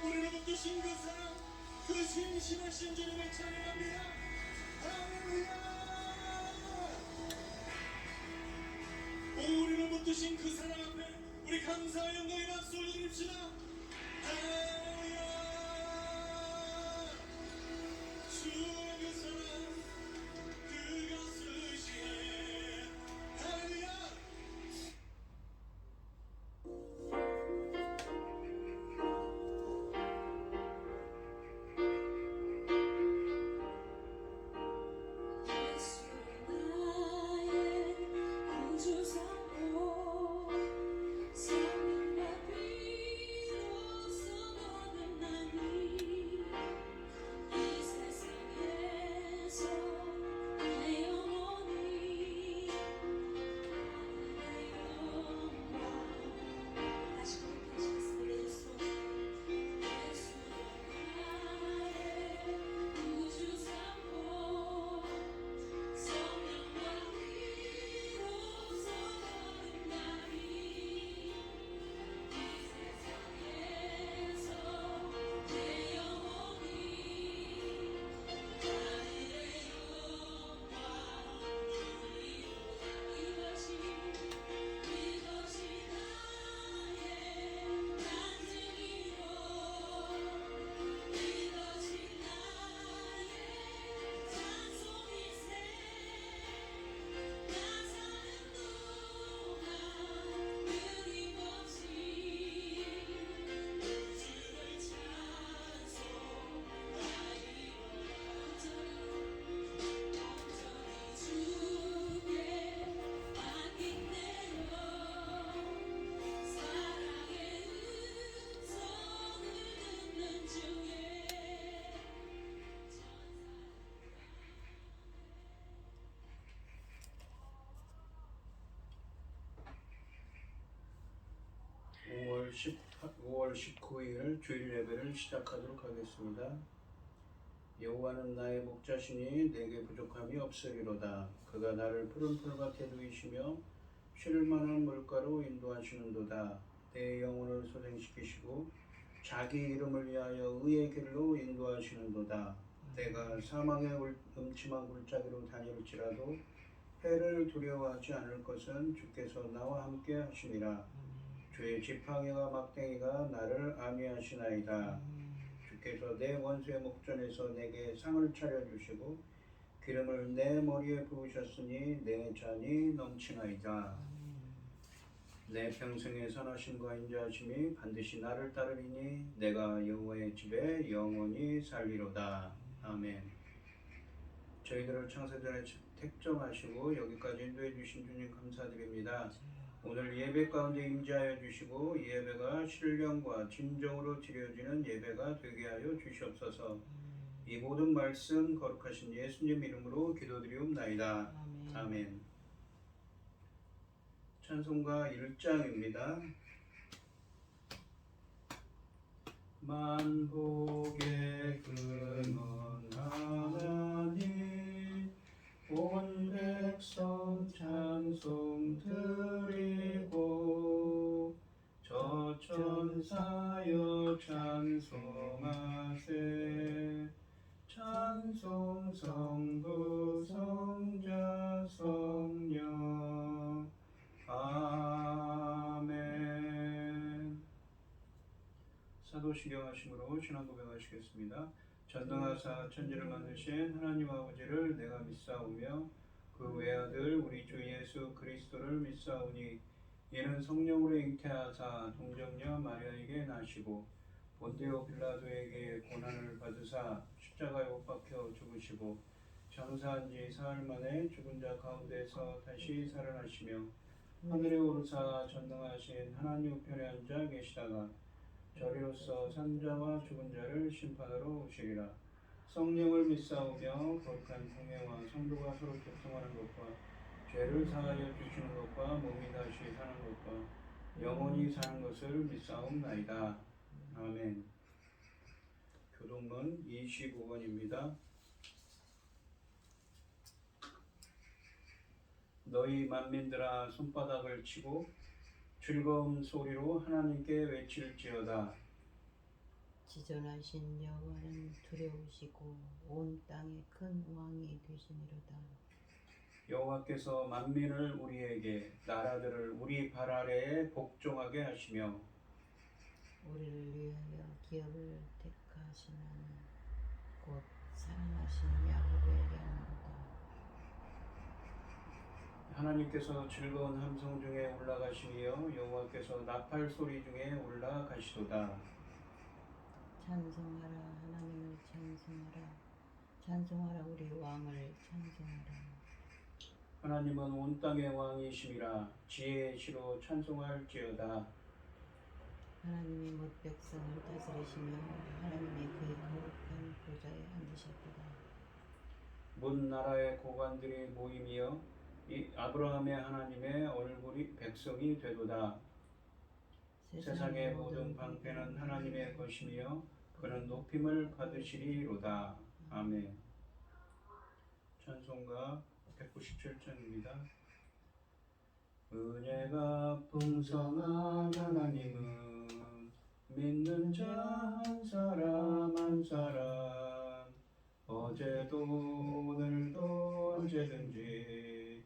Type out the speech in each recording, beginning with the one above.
우리를 붙드신 그 사랑, 그 신실하신 주님을 찬양합니다. 할렐루야. 오늘 우리를 붙드신 그 사랑 앞에 우리 감사의 영광의 박수 올려드립시다. 할렐루야. 주의 그 사랑 그것으시네. 할렐루야. (5월 19일) 주일 예배를 시작하도록 하겠습니다. 여호와는 나의 목자시니 내게 부족함이 없으리로다. 그가 나를 푸른 풀밭에 누이시며 쉴 만한 물가로 인도하시는도다. 내 영혼을 소생시키시고 자기 이름을 위하여 의의 길로 인도하시는도다. 내가 사망의 음침한 골짜기로 다닐지라도 해를 두려워하지 않을 것은 주께서 나와 함께 하시니라. 주의 지팡이와 막대기가 나를 안위하시나이다. 주께서 내 원수의 목전에서 내게 상을 차려주시고 기름을 내 머리에 부으셨으니 내 잔이 넘치나이다. 내 평생의 선하심과 인자하심이 반드시 나를 따르리니 내가 여호와의 집에 영원히 살리로다. 아멘. 저희들을 창세전에 택정하시고 여기까지 인도해 주신 주님 감사드립니다. 오늘 예배 가운데 임재하여 주시고 이 예배가 신령과 진정으로 드려지는 예배가 되게 하여 주시옵소서. 이 모든 말씀 거룩하신 예수님 이름으로 기도드리옵나이다. 아멘. 찬송가 1장입니다. 만복의 근원 하나님 온 백성 찬송 드리고 저 천사여 찬송하세. 찬송 성부 성자 성령 아멘. 사도신경 하심으로 신앙 고백하시겠습니다. 전능하사 천지를 만드신 하나님 아버지를 내가 믿사오며 그 외아들 우리 주 예수 그리스도를 믿사오니 이는 성령으로 잉태하사 동정녀 마리아에게 나시고 본디오 빌라도에게 고난을 받으사 십자가에 못 박혀 죽으시고 장사한 지 사흘 만에 죽은 자 가운데서 다시 살아나시며 하늘에 오르사 전능하신 하나님 우편에 앉아 계시다가 저리로서 산자와 죽은 자를 심판하러 오시리라. 성령을 믿사오며 거룩한 공예와 성도가 서로 교통하는 것과 죄를 사하여 주시는 것과 몸이 다시 사는 것과 영원히 사는 것을 믿사옵나이다. 아멘. 교동문 25번입니다. 너희 만민들아 손바닥을 치고 즐거운 소리로 하나님께 외칠지어다. 지존하신 여호와는 두려우시고 온 땅의 큰 왕이 되시니로다. 여호와께서 만민을 우리에게 나라들을 우리 발 아래에 복종하게 하시며 우리를 위하여 기업을 택하시는 곧 사랑하신 야곱의 양으로다. 하나님께서 즐거운 함성 중에 올라가시며 여호와께서 나팔 소리 중에 올라가시도다. 찬송하라 하나님을 찬송하라. 찬송하라 우리 왕을 찬송하라. 하나님은 온 땅의 왕이심이라 지혜의 시로 찬송할지어다. 하나님이 못 백성을 다스리시며 하나님이 그의 거룩한 보좌에 앉으셨도다. 문 나라의 고관들이 모임이여 이 아브라함의 하나님의 얼굴이 백성이 되도다. 세상의 모든 방패는 하나님의 것이며 그는 높임을 받으시리로다. 아멘. 찬송가 197장입니다. 은혜가 풍성한 하나님은 믿는 자 한 사람 한 사람 어제도 오늘도 언제든지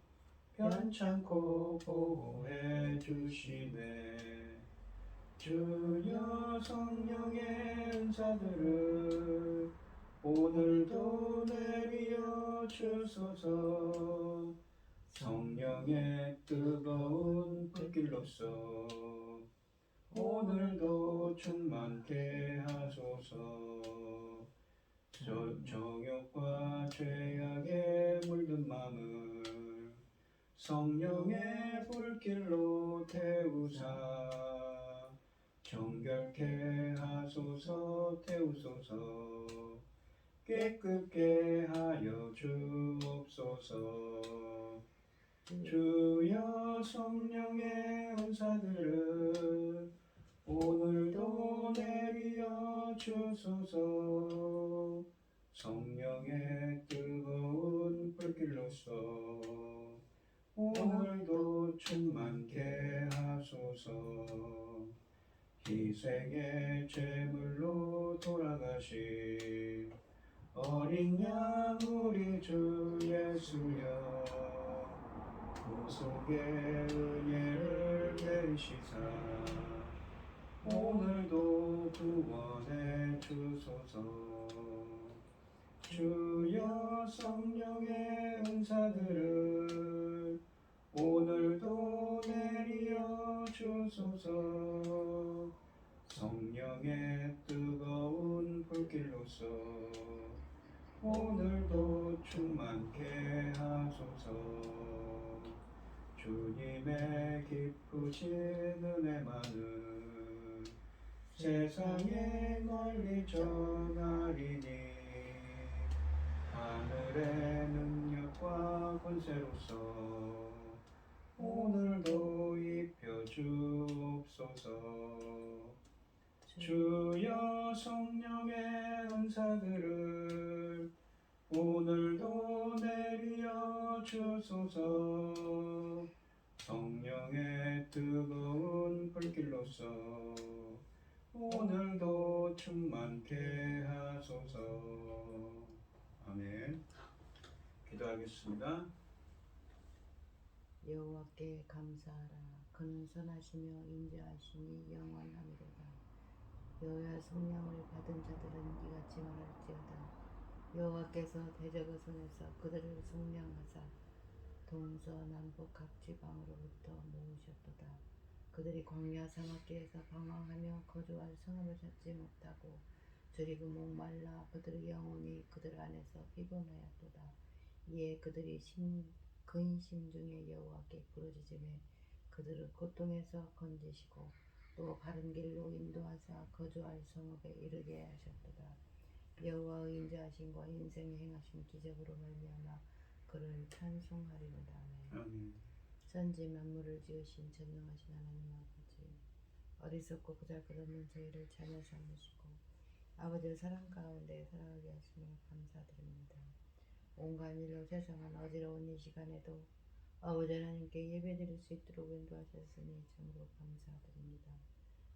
변찮고 보호해 주시네. 주여 성령의 은사들을 오늘도 내리어 주소서. 성령의 뜨거운 불길로서 오늘도 충만케 하소서. 정욕과 죄악에 물든 마음을 성령의 불길로 태우사 정결케 하소서. 태우소서. 깨끗게 하여 주옵소서. 주여 성령의 은사들을 오늘도 내리어 주소서. 성령의 뜨거운 불길로서 오늘도 충만케 하소서. 희생의 제물로 돌아가신 어린 양 우리 주 예수여 구속의 은혜를 베리시사 오늘도 구원해 주소서. 주여 성령의 은사들을 오늘도 내리어 주소서. 성령의 뜨거운 불길로서 오늘도 충만케 하소서. 주님의 기쁘신 은혜만은 세상에 널리 전하리니 하늘의 능력과 권세로서 오늘도 입혀 주옵소서. 주여 성령의 은사들을 오늘도 내리어 주소서. 성령의 뜨거운 불길로서 오늘도 충만케 하소서. 아멘. 기도하겠습니다. 여호와께 감사하라. 그는 선하시며 인자하시니 영원하미로다. 여호와 성령을 받은 자들은 이같이 말할지어다. 여호와께서 대적의 손에서 그들을 속량하사 동서남북 각 지방으로부터 모으셨도다. 그들이 광야 사막길에서 방황하며 거주할 성읍을 찾지 못하고 저리고 목말라 그들의 영혼이 그들 안에서 피곤하였도다. 이에 그들이 근심 중에 여호와께 부르짖음에 그들을 고통에서 건지시고 또 바른 길로 인도하사 거주할 성읍에 이르게 하셨도다. 여호와의 인자하심과 인생에 행하신 기적으로 말미암아 그를 찬송하리로다. 아멘. 천지 만물을 지으신 전능하신 하나님 아버지, 어리석고 보잘것없는 저희를 자녀 삼으시고 아버지의 사랑 가운데 살아가게 하심을 감사드립니다. 온갖 일로 세상은 어지러운 이 시간에도 아버지 하나님께 예배드릴 수 있도록 인도하셨으니 참으로 감사드립니다.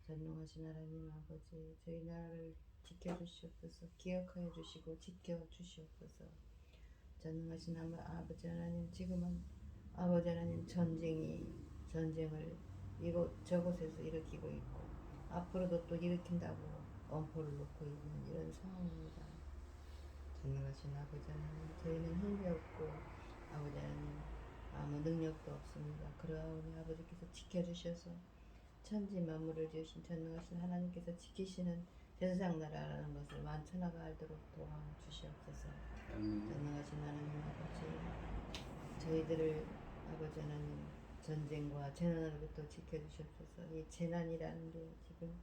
전능하신 하나님 아버지, 저희 나라를 지켜주시옵소서. 기억하여 주시고 지켜주시옵소서. 전능하신 아버지 하나님, 지금은 아버지 하나님 전쟁을 이곳 저곳에서 일으키고 있고 앞으로도 또 일으킨다고 엄포를 놓고 있는 이런 상황입니다. 전능하신 아버지 하나님, 저희는 힘이 없고 아버지 하나님 아무 능력도 없습니다. 그러하오니 아버지께서 지켜주셔서 천지 만물을 지으신 전능하신 하나님께서 지키시는 세상 나라라는 것을 만천하가 알도록 도와주시옵소서. 전능하신 하나님 아버지, 저희들을 아버지 하나님 전쟁과 재난으로부터 지켜주시옵소서. 이 재난이라는 게 지금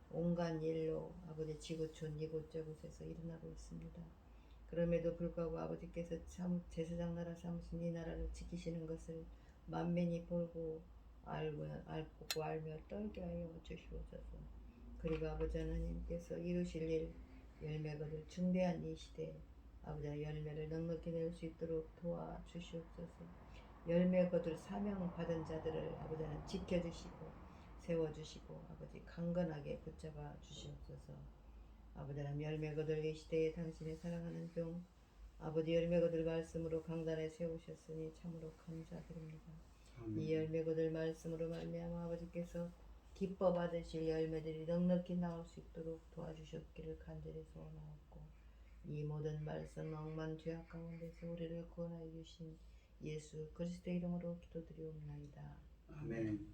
온갖 일로 아버지 지구촌 이곳저곳에서 일어나고 있습니다. 그럼에도 불구하고 아버지께서 제사장 나라 삼으신 이 나라를 지키시는 것을 만민이 보고 알며 떨게 하여 주시옵소서. 그리고 아버지 하나님께서 이루실 일 열매 거둘 중대한 이 시대에 아버지 열매를 넉넉히 낼 수 있도록 도와주시옵소서. 열매 거둘 사명 받은 자들을 아버지 하나님 지켜주시고 세워주시고 아버지 강건하게 붙잡아 주시옵소서. 아버지 하나님 열매 거둘 이 시대에 당신의 사랑하는 종 아버지 열매 거둘 말씀으로 강단에 세우셨으니 참으로 감사드립니다. 이 열매 거둘 말씀으로 말미암아 아버지께서 기뻐 받으실 열매들이 넉넉히 나올 수 있도록 도와주셨기를 간절히 소원하옵고, 이 모든 말씀 억만 죄악 가운데서 우리를 구원하여 주신 예수 그리스도 이름으로 기도드리옵나이다. 아멘.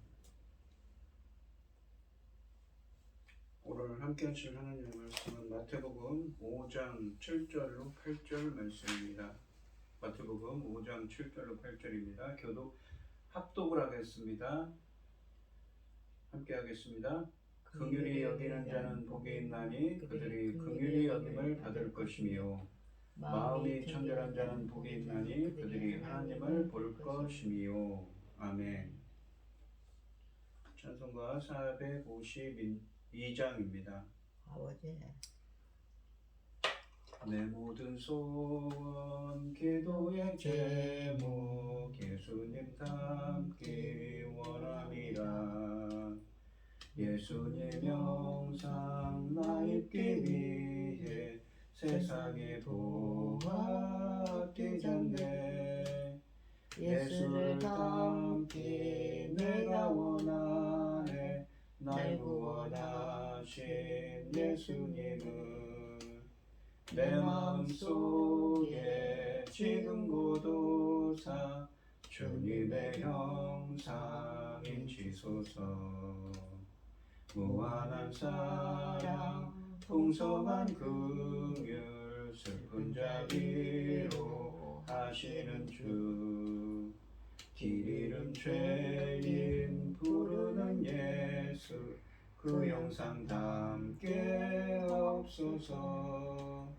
오늘 함께 하실 하나님의 말씀은 마태복음 5장 7절로 8절 말씀입니다. 마태복음 5장 7절로 8절입니다. 교독 합독을 하겠습니다. 함께 하겠습니다. 긍휼히 여기는 자는 복이 있나니 그들이 긍휼히 여김을 받을 것이며 마음이 청결한 자는 복이 있나니 그들이 하나님을 볼 것이며. 아멘. 찬송가 452장입니다. 아버지 내 모든 소원 기도의 제목 예수님 닮기 원함이라. 예수님 영상 나 입기 위해 세상에 보아 뛰잖네. 예수를 닮기 내가 원하네. 날 구원하신 예수님은 내 마음속에 지금 고도사 주님의 형상인 지소서. 무한한 사랑 풍성한 긍휼 슬픈 자 위로 하시는 주. 길 잃은 죄인 부르는 예수 그 영상 담게 없소서.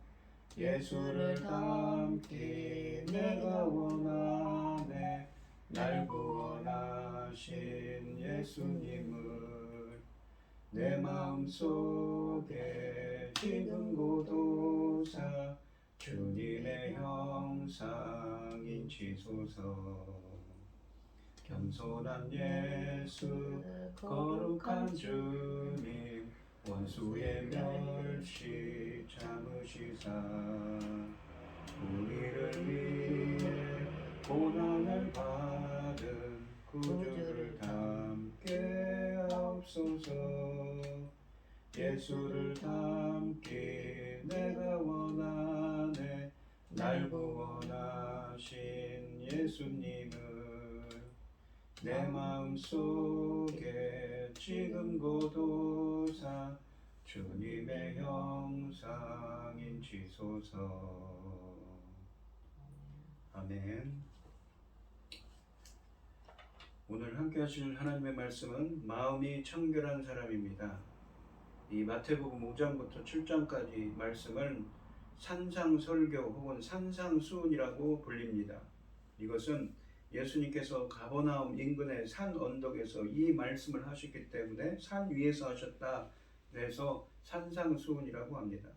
예수를 닮기 내가 원하네. 날 구원하신 예수님을 내 마음속에 지금 고도사 주님의 형상인 지소서. 겸손한 예수 거룩한 주님 원수의 멸시 참으시사 우리를 위해 고난을 받은 구주를 닮게 하옵소서. 예수를 닮기 내가 원하네. 날 구원하신 예수님을 내 마음속에 지금 고도사 주님의 형상인 지소서. 아멘. 오늘 함께 하실 하나님의 말씀은 마음이 청결한 사람입니다. 이 마태복음 5장부터 7장까지 말씀을 산상설교 혹은 산상수훈이라고 불립니다. 이것은 예수님께서 가버나움 인근의 산 언덕에서 이 말씀을 하셨기 때문에 산 위에서 하셨다 그래서 산상수훈이라고 합니다.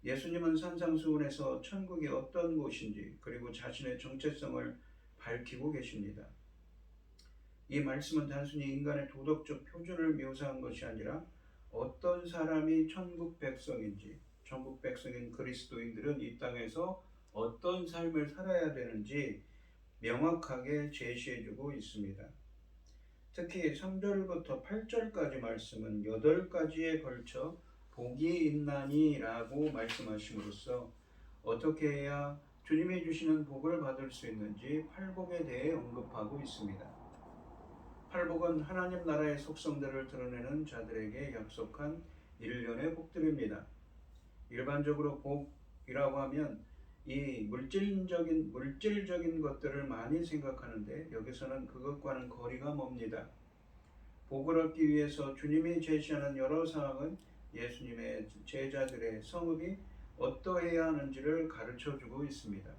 예수님은 산상수훈에서 천국이 어떤 곳인지 그리고 자신의 정체성을 밝히고 계십니다. 이 말씀은 단순히 인간의 도덕적 표준을 묘사한 것이 아니라 어떤 사람이 천국 백성인지, 천국 백성인 그리스도인들은 이 땅에서 어떤 삶을 살아야 되는지 명확하게 제시해주고 있습니다. 특히 3절부터 8절까지 말씀은 8가지에 걸쳐 복이 있나니 라고 말씀하심으로써 어떻게 해야 주님이 주시는 복을 받을 수 있는지 팔복에 대해 언급하고 있습니다. 팔복은 하나님 나라의 속성들을 드러내는 자들에게 약속한 일련의 복들입니다. 일반적으로 복이라고 하면 이 물질적인 것들을 많이 생각하는데 여기서는 그것과는 거리가 멉니다. 복을 얻기 위해서 주님이 제시하는 여러 사항은 예수님의 제자들의 성읍이 어떠해야 하는지를 가르쳐주고 있습니다.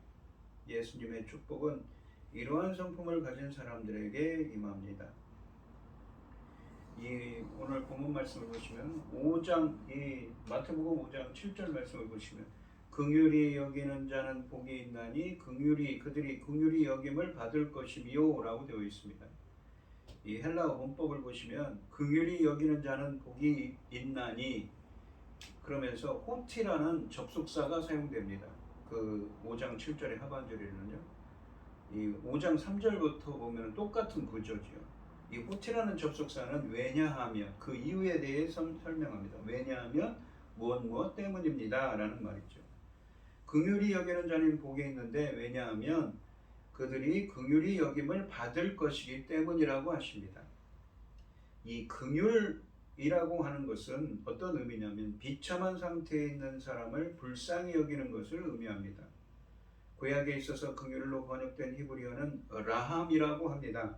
예수님의 축복은 이러한 성품을 가진 사람들에게 임합니다. 이 오늘 본문 말씀을 보시면 이 마태복음 5장 7절 말씀을 보시면 긍휼히 여기는 자는 복이 있나니 그들이 긍휼히 여김을 받을 것이미요 라고 되어 있습니다. 이 헬라어 문법을 보시면 긍휼히 여기는 자는 복이 있나니 그러면서 호티라는 접속사가 사용됩니다. 그 5장 7절의 하반절에는요. 이 5장 3절부터 보면 똑같은 구조지요. 이 호티라는 접속사는 왜냐하면 그 이유에 대해 설명합니다. 왜냐하면 무엇 때문입니다 라는 말이죠. 긍휼히 여기는 자는 복이 있는데 왜냐하면 그들이 긍휼히 여김을 받을 것이기 때문이라고 하십니다. 이 긍휼이라고 하는 것은 어떤 의미냐면 비참한 상태에 있는 사람을 불쌍히 여기는 것을 의미합니다. 구약에 있어서 긍휼로 번역된 히브리어는 라함이라고 합니다.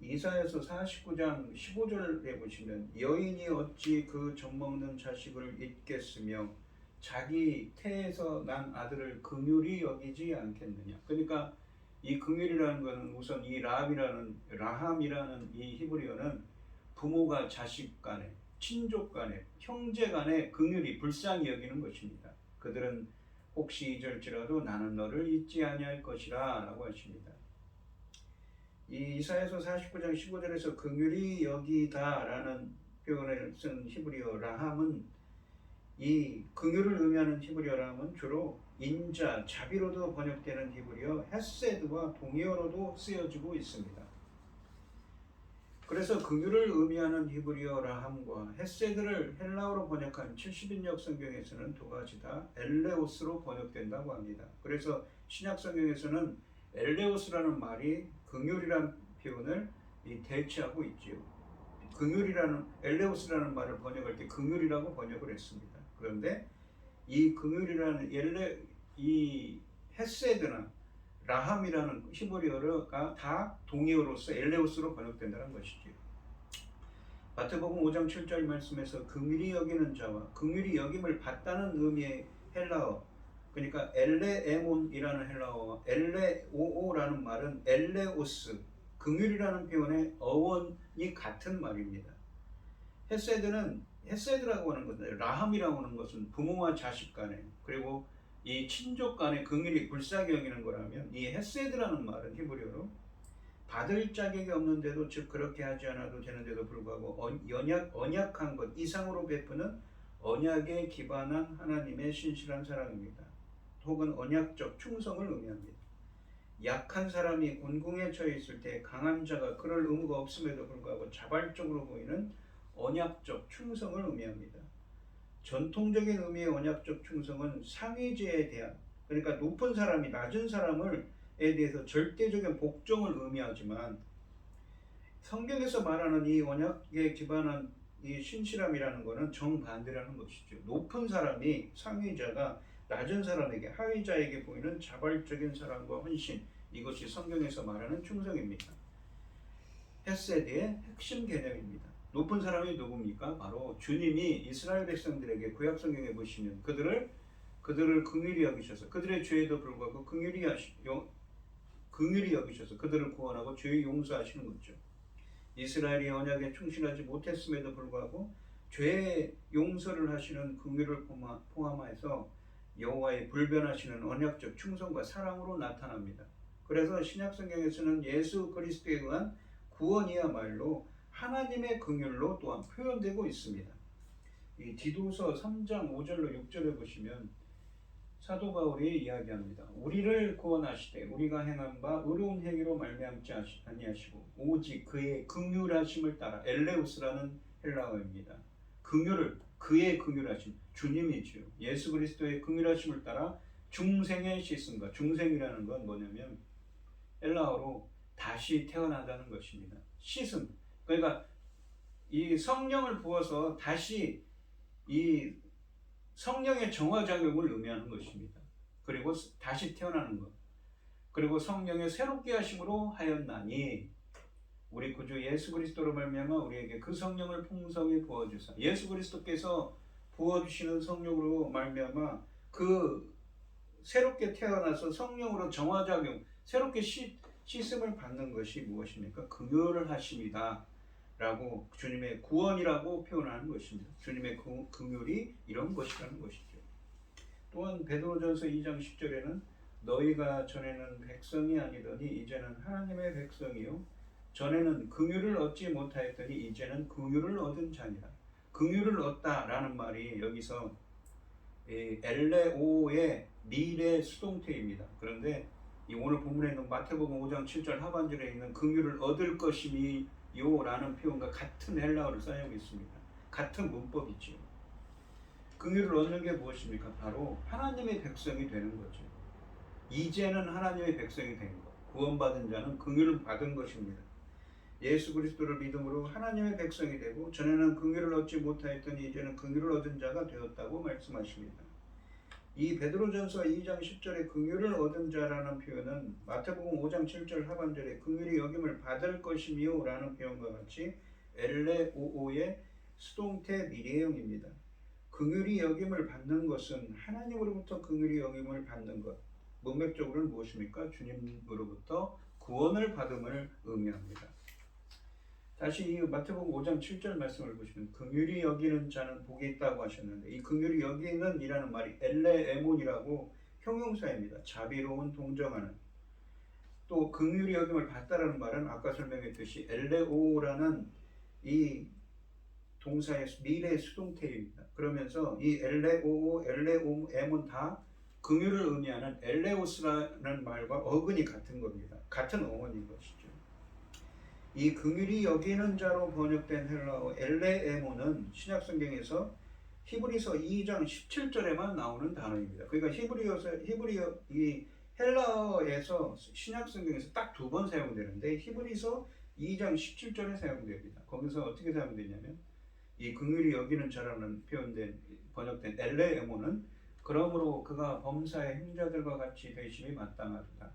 이사야서 49장 15절에 보시면 여인이 어찌 그 젖먹는 자식을 잊겠으며 자기 태에서 난 아들을 긍휼히 여기지 않겠느냐. 그러니까 이 긍휼이라는 것은 우선 이 라함이라는 이 히브리어는 부모가 자식 간에, 친족 간에, 형제 간에 긍휼히 불쌍히 여기는 것입니다. 그들은 혹시 잊을지라도 나는 너를 잊지 아니할 것이라 라고 하십니다. 이 이사야서 49장 15절에서 긍휼히 여기다 라는 표현을 쓴 히브리어 라함은 이 긍휼을 의미하는 히브리어 라함은 주로 인자, 자비로도 번역되는 히브리어 헤세드와 동의어로도 쓰여지고 있습니다. 그래서 긍휼을 의미하는 히브리어 라함과 헤세드를 헬라어로 번역한 70인역 성경에서는 두 가지 다 엘레오스로 번역된다고 합니다. 그래서 신약 성경에서는 엘레오스라는 말이 긍휼이라는 표현을 대체하고 있지요. 엘레오스라는 말을 번역할 때 긍휼이라고 번역을 했습니다. 그런데 이 긍휼이라는 이 헤세드나 라함이라는 히브리어가 다 동의어로서 엘레오스로 번역된다는 것이지요. 마태복음 5장 7절 말씀에서 긍휼히 여기는 자와 긍휼히 여김을 받다는 의미의 헬라어, 그러니까 엘레에몬이라는 헬라어와 엘레오오라는 말은 엘레오스, 긍휼이라는 표현의 어원이 같은 말입니다. 헤세드라고 하는 것은 라함이라고 하는 것은 부모와 자식 간에 그리고 이 친족 간에 긍휼히 불쌍히 여기는 거라면 이 헤세드라는 말은 히브리어로 받을 자격이 없는데도 즉 그렇게 하지 않아도 되는데도 불구하고 언약한 것 이상으로 베푸는 언약에 기반한 하나님의 신실한 사랑입니다. 혹은 언약적 충성을 의미합니다. 약한 사람이 곤궁에 처해 있을 때 강한 자가 그럴 의무가 없음에도 불구하고 자발적으로 보이는 언약적 충성을 의미합니다. 전통적인 의미의 언약적 충성은 상위제에 대한, 그러니까 높은 사람이 낮은 사람에 대해서 절대적인 복종을 의미하지만 성경에서 말하는 이 언약에 기반한 이 신실함이라는 것은 정반대라는 것이죠. 높은 사람이 상위자가 낮은 사람에게, 하위자에게 보이는 자발적인 사랑과 헌신, 이것이 성경에서 말하는 충성입니다. 헤세드의 핵심 개념입니다. 높은 사람이 누굽니까? 바로 주님이 이스라엘 백성들에게 구약 성경에 보시면 그들을 긍휼히 여기셔서 그들의 죄에도 불구하고 긍휼히 여기셔서 그들을 구원하고 죄의 용서하시는 거죠. 이스라엘이 언약에 충실하지 못했음에도 불구하고 죄의 용서를 하시는 긍휼을 포함해서 여호와의 불변하시는 언약적 충성과 사랑으로 나타납니다. 그래서 신약 성경에서는 예수 그리스도에 의한 구원이야말로 하나님의 긍휼로 또한 표현되고 있습니다. 이 디도서 3장 5절로 6절에 보시면 사도 바울이 이야기합니다. 우리를 구원하시되 우리가 행한 바 의로운 행위로 말미암지 아니하시고 오직 그의 긍휼하심을 따라 엘레우스라는 헬라어입니다. 긍휼을 그의 긍휼하심 주님이지요. 예수 그리스도의 긍휼하심을 따라 중생의 씻음과 중생이라는 건 뭐냐면 헬라어로 다시 태어난다는 것입니다. 씻음 그러니까 이 성령을 부어서 다시 이 성령의 정화작용을 의미하는 것입니다. 그리고 다시 태어나는 것. 그리고 성령의 새롭게 하심으로 하였나니 우리 구주 예수 그리스도로 말미암아 우리에게 그 성령을 풍성히 부어주사 예수 그리스도께서 부어주시는 성령으로 말미암아 그 새롭게 태어나서 성령으로 정화작용 새롭게 씻음을 받는 것이 무엇입니까? 긍휼을 하심이다 라고 주님의 구원이라고 표현하는 것입니다. 주님의 긍휼이 이런 것이라는 것이죠. 또한 베드로전서 2장 10절에는 너희가 전에는 백성이 아니더니 이제는 하나님의 백성이요 전에는 긍휼을 얻지 못하였더니 이제는 긍휼을 얻은 자니라. 긍휼을 얻다라는 말이 여기서 엘레오의 미래 수동태입니다. 그런데 이 오늘 본문에 있는 마태복음 5장 7절 하반절에 있는 긍휼을 얻을 것이니 요라는 표현과 같은 헬라어를 사용하고 있습니다. 같은 문법이지요. 긍휼을 얻는 게 무엇입니까? 바로 하나님의 백성이 되는 거죠. 이제는 하나님의 백성이 된 것. 구원받은 자는 긍휼을 받은 것입니다. 예수 그리스도를 믿음으로 하나님의 백성이 되고 전에는 긍휼을 얻지 못하였더니 이제는 긍휼을 얻은 자가 되었다고 말씀하십니다. 이 베드로전서 2장 10절에 긍휼을 얻은 자라는 표현은 마태복음 5장 7절 하반절에 긍휼히 여김을 받을 것이미요 라는 표현과 같이 엘레오오의 수동태 미래형입니다. 긍휼히 여김을 받는 것은 하나님으로부터 긍휼히 여김을 받는 것. 문맥적으로는 무엇입니까? 주님으로부터 구원을 받음을 의미합니다. 다시 이 마태복음 5장 7절 말씀을 보시면 긍휼히 여기는 자는 복이 있다고 하셨는데 이 긍휼히 여기는 이라는 말이 엘레에몬이라고 형용사입니다. 자비로운 동정하는. 또 긍휼히 여김을 받다라는 말은 아까 설명했듯이 엘레오라는 이 동사의 미래 수동태입니다. 그러면서 이 엘레오오, 엘레에몬 다 긍휼을 의미하는 엘레오스라는 말과 어근이 같은 겁니다. 같은 어원인 것이죠. 이 긍휼히 여기는 자로 번역된 헬라어 엘레에모는 신약성경에서 히브리서 2장 17절에만 나오는 단어입니다. 그러니까 이 헬라어에서 신약성경에서 딱 두 번 사용되는데 히브리서 2장 17절에 사용됩니다. 거기서 어떻게 사용되냐면 이 긍휼히 여기는 자라는 번역된 엘레에모는 그러므로 그가 범사의 행자들과 같이 되심이 마땅하다.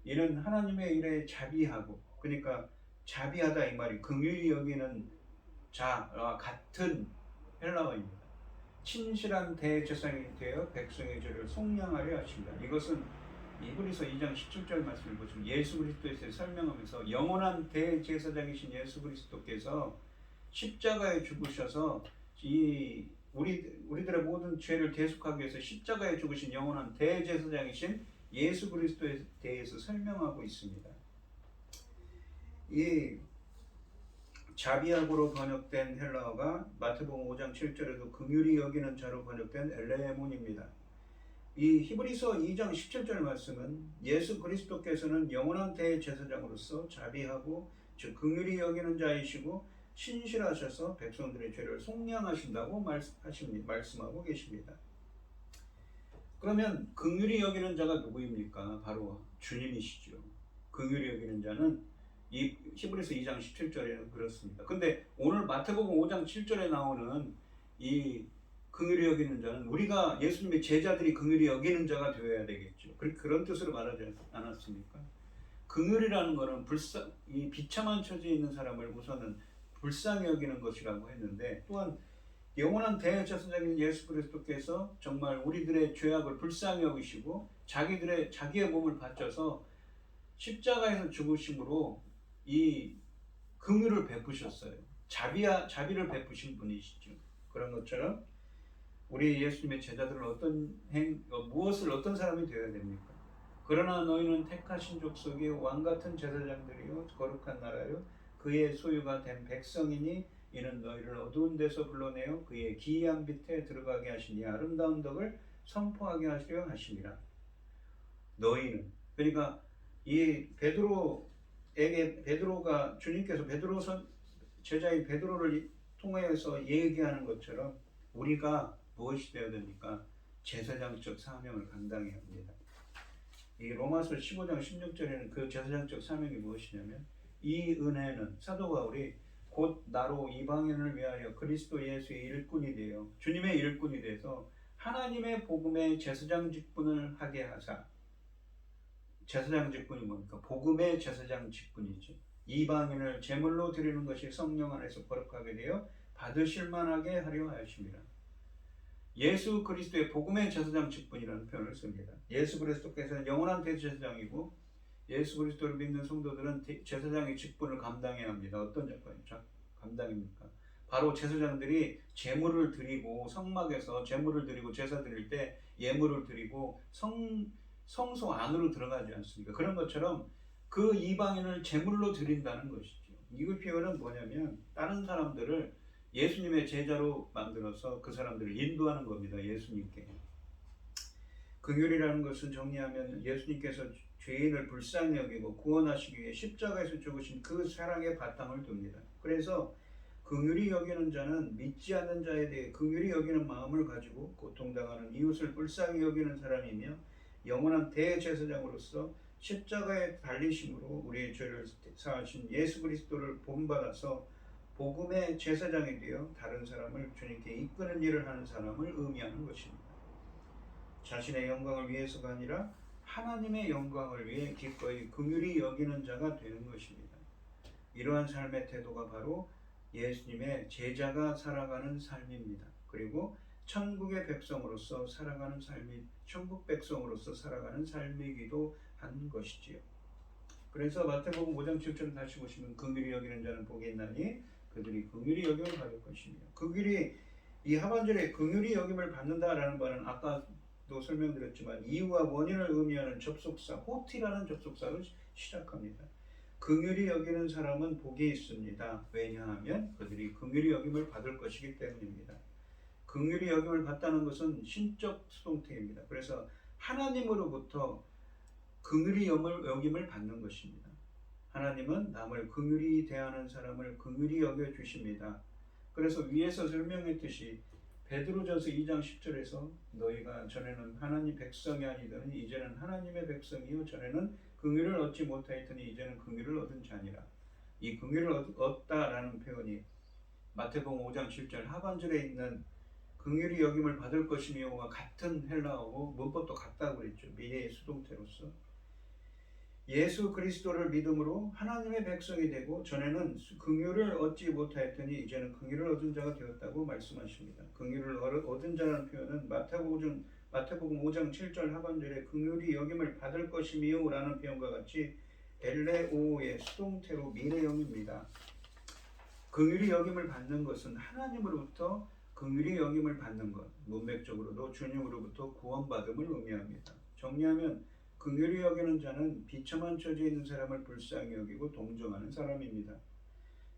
이는 하나님의 일에 자비하고 그러니까 자비하다 이 말이 긍휼히 여기는 자와 같은 헬라어입니다. 친실한 대제사장이 되어 백성의 죄를 속량하려 하십니다. 이것은 히브리서 2장 17절 말씀을 보시면 예수 그리스도에 대해서 설명하면서 영원한 대제사장이신 예수 그리스도께서 십자가에 죽으셔서 우리들의 모든 죄를 대속하기 위해서 십자가에 죽으신 영원한 대제사장이신 예수 그리스도에 대해서 설명하고 있습니다. 이 자비하고로 번역된 헬라어가 마태복음 5장 7절에도 긍휼히 여기는 자로 번역된 엘레몬입니다. 이 히브리서 2장 17절 말씀은 예수 그리스도께서는 영원한 대제사장으로서 자비하고 즉 긍휼히 여기는 자이시고 신실하셔서 백성들의 죄를 속량하신다고 말씀하고 계십니다. 그러면 긍휼히 여기는 자가 누구입니까? 바로 주님이시죠. 긍휼히 여기는 자는 이 히브리서 2장 17절에는 그렇습니다. 근데 오늘 마태복음 5장 7절에 나오는 이 긍휼히 여기는 자는 우리가 예수님의 제자들이 긍휼히 여기는 자가 되어야 되겠죠. 그런 뜻으로 말하지 않았습니까? 긍휼이라는 것은 이 비참한 처지에 있는 사람을 우선은 불쌍히 여기는 것이라고 했는데 또한 영원한 대제사장인 예수 그리스도께서 정말 우리들의 죄악을 불쌍히 여기시고 자기의 몸을 바쳐서 십자가에서 죽으심으로 이 긍휼을 베푸셨어요. 자비를 베푸신 분이시죠. 그런 것처럼 우리 예수님의 제자들은 무엇을 어떤 사람이 되어야 됩니까? 그러나 너희는 택하신 족속이 왕같은 제사장들이요 거룩한 나라요 그의 소유가 된 백성이니 이는 너희를 어두운 데서 불러내어 그의 기이한 빛에 들어가게 하시니 아름다운 덕을 선포하게 하시려 하심이라. 너희는, 그러니까 이 베드로가 주님께서 제자인 베드로를 통해서 얘기하는 것처럼 우리가 무엇이 되어야 됩니까? 제사장적 사명을 감당해야 합니다. 이 로마서 15장 16절에는 그 제사장적 사명이 무엇이냐면 이 은혜는 사도 바울이 곧 나로 이방인을 위하여 그리스도 예수의 일꾼이 되어 주님의 일꾼이 돼서 하나님의 복음의 제사장 직분을 하게 하사. 제사장 직분이 뭡니까? 복음의 제사장 직분이죠. 이방인을 제물로 드리는 것이 성령 안에서 거룩하게 되어 받으실 만하게 하려 하십니다. 예수 그리스도의 복음의 제사장 직분이라는 표현을 씁니다. 예수 그리스도께서는 영원한 대제사장이고 예수 그리스도를 믿는 성도들은 제사장의 직분을 감당해야 합니다. 어떤 감당입니까? 바로 제사장들이 제물을 드리고 성막에서 제물을 드리고 제사 드릴 때 예물을 드리고 성소 안으로 들어가지 않습니까? 그런 것처럼 그 이방인을 제물로 드린다는 것이죠. 이 표현은 뭐냐면 다른 사람들을 예수님의 제자로 만들어서 그 사람들을 인도하는 겁니다. 예수님께. 긍휼이라는 것은 정리하면 예수님께서 죄인을 불쌍히 여기고 구원하시기 위해 십자가에서 죽으신 그 사랑의 바탕을 둡니다. 그래서 긍휼히 여기는 자는 믿지 않는 자에 대해 긍휼히 여기는 마음을 가지고 고통당하는 이웃을 불쌍히 여기는 사람이며 영원한 대제사장으로서 십자가에 달리심으로 우리의 죄를 사하신 예수 그리스도를 본받아서 복음의 제사장이 되어 다른 사람을 주님께 이끄는 일을 하는 사람을 의미하는 것입니다. 자신의 영광을 위해서가 아니라 하나님의 영광을 위해 기꺼이 긍휼히 여기는 자가 되는 것입니다. 이러한 삶의 태도가 바로 예수님의 제자가 살아가는 삶입니다. 그리고 천국의 백성으로서 살아가는 삶이 천국 백성으로서 살아가는 삶이기도 한 것이지요. 그래서 마태복음 5장 7절 다시 보시면 긍휼히 여기는 자는 복이 있나니 그들이 긍휼히 여김을 받을 것이며 긍휼히 이 하반절에 긍휼히 여김을 받는다라는 말은 아까도 설명드렸지만 이유와 원인을 의미하는 접속사 호티라는 접속사로 시작합니다. 긍휼히 여기는 사람은 복이 있습니다. 왜냐하면 그들이 긍휼히 여김을 받을 것이기 때문입니다. 긍휼히 여김을 받다는 것은 신적 수동태입니다. 그래서 하나님으로부터 긍휼히 여김을 받는 것입니다. 하나님은 남을 긍휼히 대하는 사람을 긍휼히 여겨 주십니다. 그래서 위에서 설명했듯이 베드로전서 2장 10절에서 너희가 전에는 하나님 백성이 아니더니 이제는 하나님의 백성이요 전에는 긍휼을 얻지 못하였더니 이제는 긍휼을 얻은 자니라. 이 긍휼을 얻다라는 표현이 마태복음 5장 7절 하반절에 있는 긍휼히 여김을 받을 것이며와 같은 헬라어고 문법도 같다고 그랬죠. 미래의 수동태로서 예수 그리스도를 믿음으로 하나님의 백성이 되고 전에는 긍휼을 얻지 못하였더니 이제는 긍휼을 얻은 자가 되었다고 말씀하십니다. 긍휼을 얻은 자라는 표현은 마태복음 5장 7절 하반절에 긍휼히 여김을 받을 것이며 라는 표현과 같이 엘레오의 수동태로 미래형입니다. 긍휼히 여김을 받는 것은 하나님으로부터 긍휼히 여김을 받는 것, 문맥적으로도 주님으로부터 구원받음을 의미합니다. 정리하면 긍휼히 여기는 자는 비참한 처지에 있는 사람을 불쌍히 여기고 동정하는 사람입니다.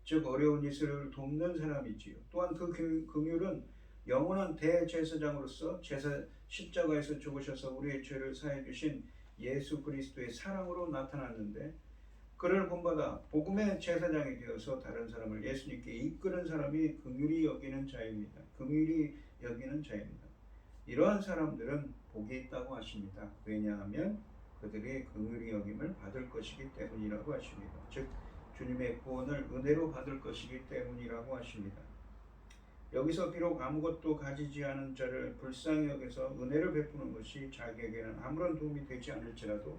즉 어려운 이스라엘을 돕는 사람이지요. 또한 그 긍휼은 영원한 대제사장으로서 십자가에서 죽으셔서 우리의 죄를 사해 주신 예수 그리스도의 사랑으로 나타났는데 그를 본받아 복음의 제사장이 되어서 다른 사람을 예수님께 이끄는 사람이 긍휼히 여기는 자입니다. 긍휼히 여기는 자입니다. 이러한 사람들은 복이 있다고 하십니다. 왜냐하면 그들이 긍휼히 여김을 받을 것이기 때문이라고 하십니다. 즉 주님의 구원을 은혜로 받을 것이기 때문이라고 하십니다. 여기서 비록 아무것도 가지지 않은 자를 불쌍히 여겨서 은혜를 베푸는 것이 자기에게는 아무런 도움이 되지 않을지라도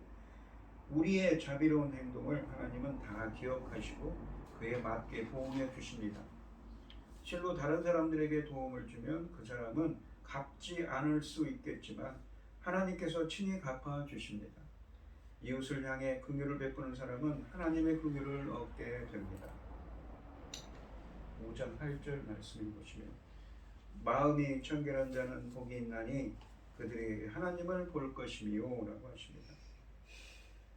우리의 자비로운 행동을 하나님은 다 기억하시고 그에 맞게 보응해 주십니다. 실로 다른 사람들에게 도움을 주면 그 사람은 갚지 않을 수 있겠지만 하나님께서 친히 갚아 주십니다. 이웃을 향해 긍휼을 베푸는 사람은 하나님의 긍휼을 얻게 됩니다. 5장 8절 말씀을 보시면 마음이 청결한 자는 복이 있나니 그들이 하나님을 볼 것이며 라고 하십니다.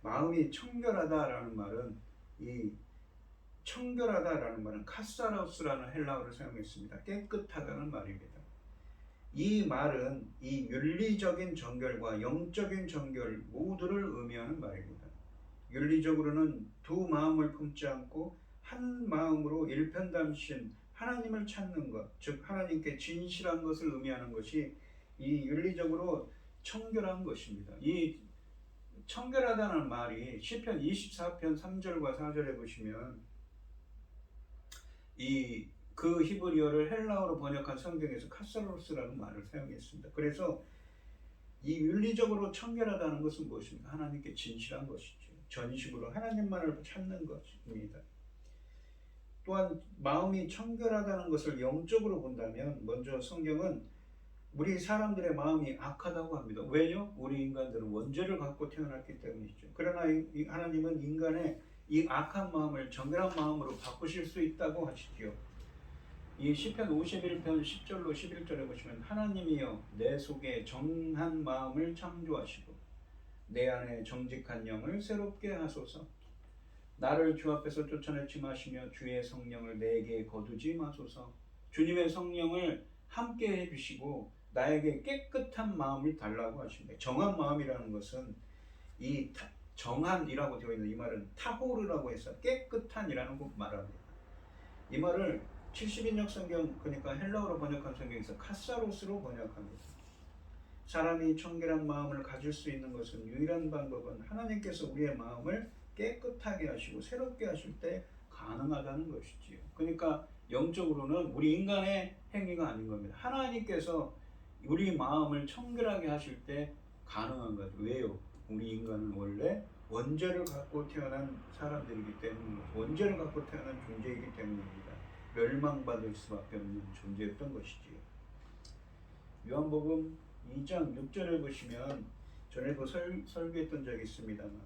마음이 청결하다라는 말은 이 청결하다라는 말은 카사라우스라는 헬라어를 사용했습니다. 깨끗하다는 말입니다. 이 말은 이 윤리적인 정결과 영적인 정결 모두를 의미하는 말입니다. 윤리적으로는 두 마음을 품지 않고 한 마음으로 일편단심 하나님을 찾는 것, 즉 하나님께 진실한 것을 의미하는 것이 이 윤리적으로 청결한 것입니다. 이 청결하다는 말이 시편 24편 3절과 4절에 보시면 그 히브리어를 헬라어로 번역한 성경에서 카사로스라는 말을 사용했습니다. 그래서 이 윤리적으로 청결하다는 것은 무엇입니까? 하나님께 진실한 것이죠. 전식으로 하나님만을 찾는 것입니다. 또한 마음이 청결하다는 것을 영적으로 본다면 먼저 성경은 우리 사람들의 마음이 악하다고 합니다. 왜요? 우리 인간들은 원죄를 갖고 태어났기 때문이죠. 그러나 하나님은 인간의 이 악한 마음을 정결한 마음으로 바꾸실 수 있다고 하시지요. 이 시편 51편 10절로 11절에 보시면 하나님이여 내 속에 정한 마음을 창조하시고 내 안에 정직한 영을 새롭게 하소서. 나를 주 앞에서 쫓아내지 마시며 주의 성령을 내게 거두지 마소서. 주님의 성령을 함께 해주시고 나에게 깨끗한 마음을 달라고 하십니다. 정한 마음이라는 것은 이 정한이라고 되어 있는 이 말은 타호르라고 해서 깨끗한이라는 거 말합니다. 이 말을 70인역 성경, 그러니까 헬라어로 번역한 성경에서 카사로스로 번역합니다. 사람이 청결한 마음을 가질 수 있는 것은 유일한 방법은 하나님께서 우리의 마음을 깨끗하게 하시고 새롭게 하실 때 가능하다는 것이지요. 그러니까 영적으로는 우리 인간의 행위가 아닌 겁니다. 하나님께서 우리 마음을 청결하게 하실 때 가능한 거죠. 왜요? 우리 인간은 원래 원죄를 갖고 태어난 사람들이기 때문입니다. 원죄를 갖고 태어난 존재이기 때문입니다. 멸망받을 수밖에 없는 존재였던 것이지요. 요한복음 2장 6절을 보시면 전에도 설교했던 적이 있습니다만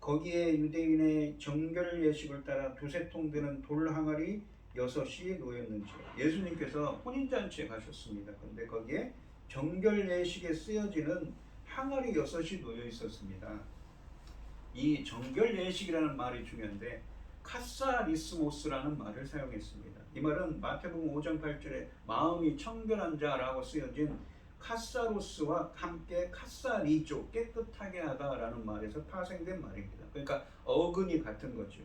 거기에 유대인의 정결 예식을 따라 두세 통 되는 돌 항아리 6이 놓였는지 예수님께서 혼인잔치에 가셨습니다. 근데 거기에 정결 예식에 쓰여지는 항아리 6이 놓여 있었습니다. 이 정결 예식이라는 말이 중요한데 카사리스모스라는 말을 사용했습니다. 이 말은 마태복음 5장 8절에 마음이 청결한 자라고 쓰여진 카사로스와 함께 카사리조 깨끗하게 하다라는 말에서 파생된 말입니다. 그러니까 어근이 같은 거죠.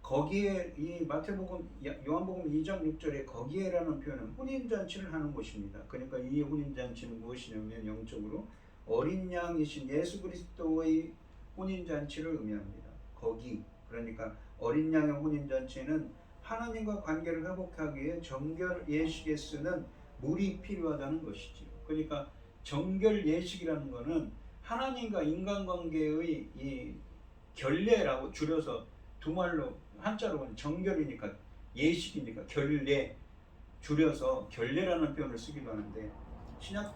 거기에 이 마태복음 요한복음 2장 6절에 거기에라는 표현은 혼인잔치를 하는 곳입니다. 그러니까 이 혼인잔치는 무엇이냐면 영적으로 어린 양이신 예수 그리스도의 혼인잔치를 의미합니다. 거기, 그러니까 어린 양의 혼인잔치는 하나님과 관계를 회복하기 위해 정결 예식에 쓰는 물이 필요하다는 것이지. 그러니까 정결 예식이라는 것은 하나님과 인간관계의 이 결례라고 줄여서 두 말로 한자로 정결이니까 예식이니까 결례 줄여서 결례라는 표현을 쓰기도 하는데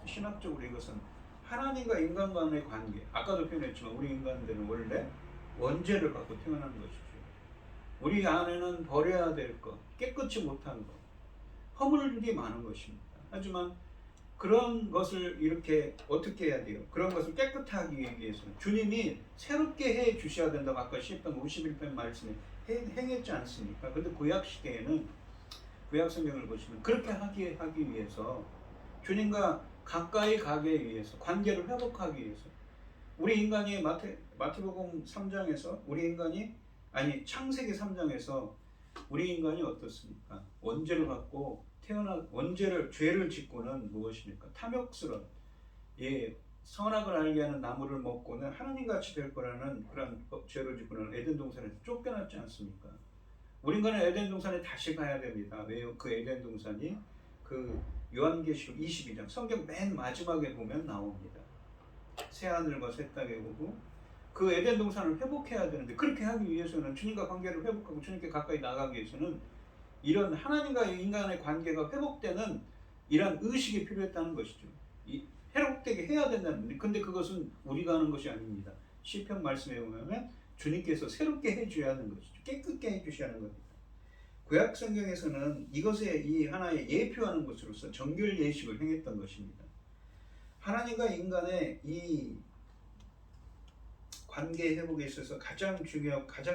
신학적으로 이것은 하나님과 인간 간의 관계, 아까도 표현했지만 우리 인간들은 원래 원죄를 갖고 태어난 것이죠. 우리 안에는 버려야 될 것, 깨끗이 못한 것, 허물들이 많은 것입니다. 하지만 그런 것을 이렇게 어떻게 해야 돼요? 그런 것을 깨끗하게 하기 위해서는 주님이 새롭게 해 주셔야 된다고 아까 시편 51편 말씀에 행했지 않습니까? 근데 구약 시대에는 구약 성경을 보시면 그렇게 하기 위해서 주님과 가까이 가기 위해서 관계를 회복하기 위해서 우리 인간이 마태복음 3장에서 창세기 3장에서 우리 인간이 어떻습니까? 원죄를 갖고 죄를 짓고는 무엇입니까? 탐욕스러운 선악을 알게 하는 나무를 먹고는 하나님같이 될 거라는 그런 죄를 짓고는 에덴 동산에서 쫓겨났지 않습니까? 우리 인간은 에덴 동산에 다시 가야 됩니다. 왜요? 그 에덴 동산이 그 요한계시록 22장 성경 맨 마지막에 보면 나옵니다. 새하늘과 새 땅에 보고 그 에덴 동산을 회복해야 되는데 그렇게 하기 위해서는 주님과 관계를 회복하고 주님께 가까이 나가기 위해서는 이런 하나님과 인간의 관계가 회복되는 이런 의식이 필요했다는 것이죠. 회복되게 해야 된다는 건데 근데 그것은 우리가 하는 것이 아닙니다. 시편 말씀에 보면 주님께서 새롭게 해줘야 하는 것이죠. 깨끗게 해주셔야 하는 겁니다. 구약 성경에서는 이것에 이 하나의 예표하는 것으로서 정결 예식을 행했던 것입니다. 하나님과 인간의 이 관계 회복에 있어서 가장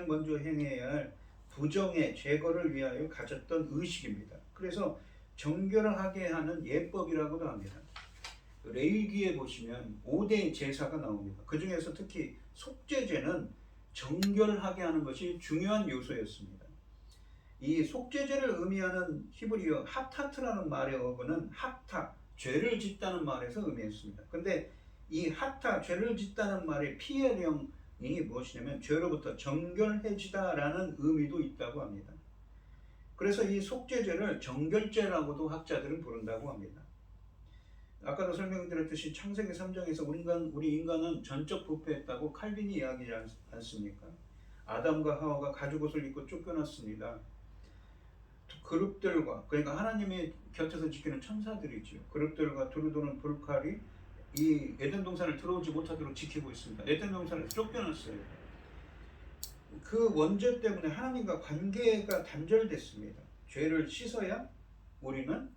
먼저 행해야 할 부정의 제거를 위하여 가졌던 의식입니다. 그래서 정결하게 하는 예법이라고도 합니다. 레위기에 보시면 5대 제사가 나옵니다. 그 중에서 특히 속죄제는 정결하게 하는 것이 중요한 요소였습니다. 이 속죄제를 의미하는 히브리어 하타트라는 말의 어근은 하타, 죄를 짓다는 말에서 의미했습니다. 근데 이 하타, 죄를 짓다는 말의 피해령이 무엇이냐면 죄로부터 정결해지다라는 의미도 있다고 합니다. 그래서 이 속죄제를 정결제라고도 학자들은 부른다고 합니다. 아까도 설명드렸듯이 창세기 3장에서 우리 인간은 전적 부패했다고 칼빈이 이야기하지 않습니까? 아담과 하와가 가죽옷을 입고 쫓겨났습니다. 그룹들과, 그러니까 하나님의 곁에서 지키는 천사들이죠. 그룹들과 두루두는 불칼이 이 에덴 동산을 들어오지 못하도록 지키고 있습니다. 에덴 동산에서 쫓겨났어요. 그 원죄 때문에 하나님과 관계가 단절됐습니다. 죄를 씻어야 우리는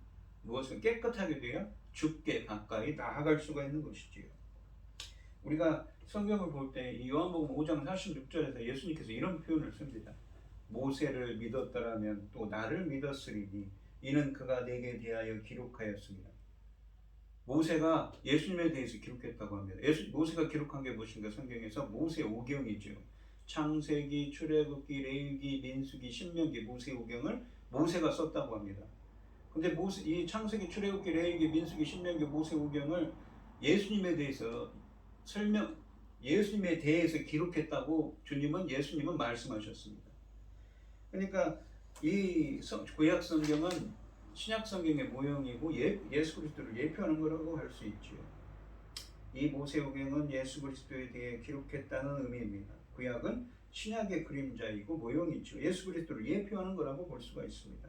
무엇을 깨끗하게 되어 주께 가까이 나아갈 수가 있는 것이지요. 우리가 성경을 볼 때 이 요한복음 5장 46절에서 예수님께서 이런 표현을 씁니다. 모세를 믿었더라면 또 나를 믿었으리니 이는 그가 내게 대하여 기록하였습니다. 모세가 예수님에 대해서 기록했다고 합니다. 모세가 기록한 게 무엇인가? 성경에서 모세오경이죠. 창세기, 출애굽기, 레위기, 민수기, 신명기, 모세오경을 모세가 썼다고 합니다. 근데 이 창세기, 출애굽기, 레위기, 민수기, 신명기, 모세오경을 예수님에 대해서 기록했다고 예수님은 말씀하셨습니다. 그러니까 이 구약 성경은 신약 성경의 모형이고 예수 그리스도를 예표하는 거라고 할 수 있죠. 이 모세오경은 예수 그리스도에 대해 기록했다는 의미입니다. 구약은 신약의 그림자이고 모형이죠. 예수 그리스도를 예표하는 거라고 볼 수가 있습니다.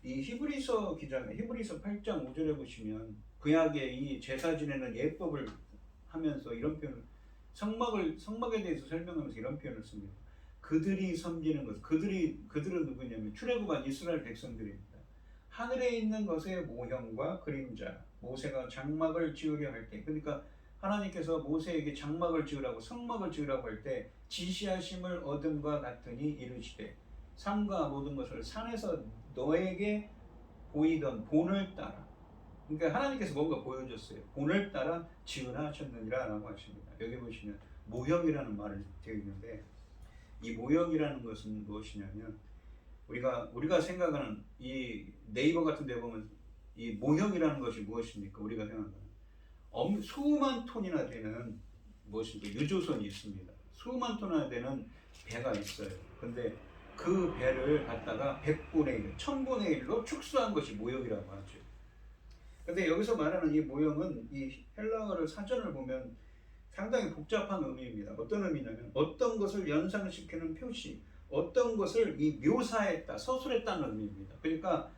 이 히브리서 기자가 히브리서 8장 5절에 보시면 구약의 이 제사 지내는 예법을 하면서 이런 표현을 성막에 대해서 설명하면서 이런 표현을 씁니다. 그들이 섬기는 것, 그들은 누구냐면 출애굽한 이스라엘 백성들입니다. 하늘에 있는 것의 모형과 그림자, 모세가 장막을 지으려 할 때, 그러니까 하나님께서 모세에게 장막을 지으라고 성막을 지으라고 할 때 지시하심을 얻음과 같으니 이르시되 산과 모든 것을 산에서 너에게 보이던 본을 따라, 그러니까 하나님께서 뭔가 보여줬어요. 본을 따라 지으라 하셨느니라 라고 하십니다. 여기 보시면 모형이라는 말이 되어 있는데 이 모형이라는 것은 무엇이냐면 우리가 생각하는 이 네이버 같은 데 보면 이 모형이라는 것이 무엇입니까? 우리가 생각하는 수만 톤이나 되는 무엇인가 유조선이 있습니다. 수만 톤이나 되는 배가 있어요. 근데 그 배를 갖다가 100분의 1, 1000분의 1로 축소한 것이 모형이라고 하죠. 근데 여기서 말하는 이 모형은 이 헬라어를 사전을 보면 상당히 복잡한 의미입니다. 어떤 의미냐면 어떤 것을 연상시키는 표시, 어떤 것을 이 묘사했다, 서술했다는 의미입니다. 그러니까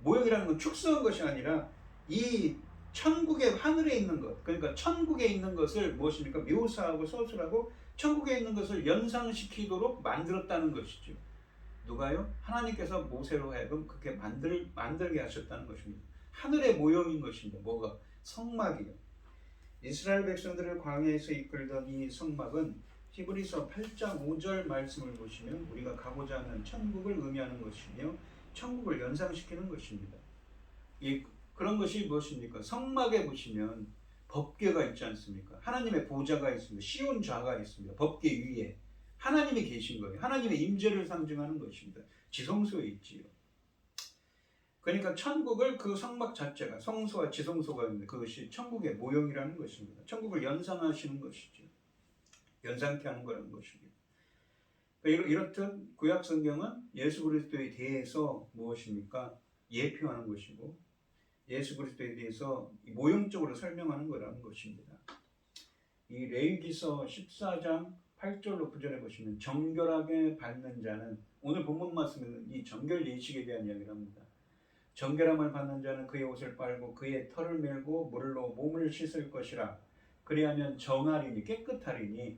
모형이라는 건 축소한 것이 아니라 이 천국의 하늘에 있는 것, 그러니까 천국에 있는 것을 무엇입니까? 묘사하고 서술하고 천국에 있는 것을 연상시키도록 만들었다는 것이죠. 누가요? 하나님께서 모세로 하여금 그렇게 만들게 하셨다는 것입니다. 하늘의 모형인 것입니다. 뭐가? 성막이요. 이스라엘 백성들을 광야에서 이끌던 이 성막은 히브리서 8장 5절 말씀을 보시면 우리가 가고자 하는 천국을 의미하는 것이며 천국을 연상시키는 것입니다. 그런 것이 무엇입니까? 성막에 보시면 법궤가 있지 않습니까? 하나님의 보좌가 있습니다. 시온 좌가 있습니다. 법궤 위에 하나님이 계신 거예요. 하나님의 임재를 상징하는 것입니다. 지성소에 있지요. 그러니까 천국을 그 성막 자체가 성소와 지성소가 있는데 그것이 천국의 모형이라는 것입니다. 천국을 연상하시는 것이죠. 연상케 하는 거라는 것입니다. 이렇듯 구약 성경은 예수 그리스도에 대해서 무엇입니까? 예표하는 것이고 예수 그리스도에 대해서 모형적으로 설명하는 거라는 것입니다. 이 레위기서 14장 8절로 9절에 보시면 정결하게 받는 자는, 오늘 본문 말씀은 이 정결 예식에 대한 이야기를 합니다. 정결함을 받는 자는 그의 옷을 빨고 그의 털을 밀고 물로 몸을 씻을 것이라. 그리하면 정하리니 깨끗하리니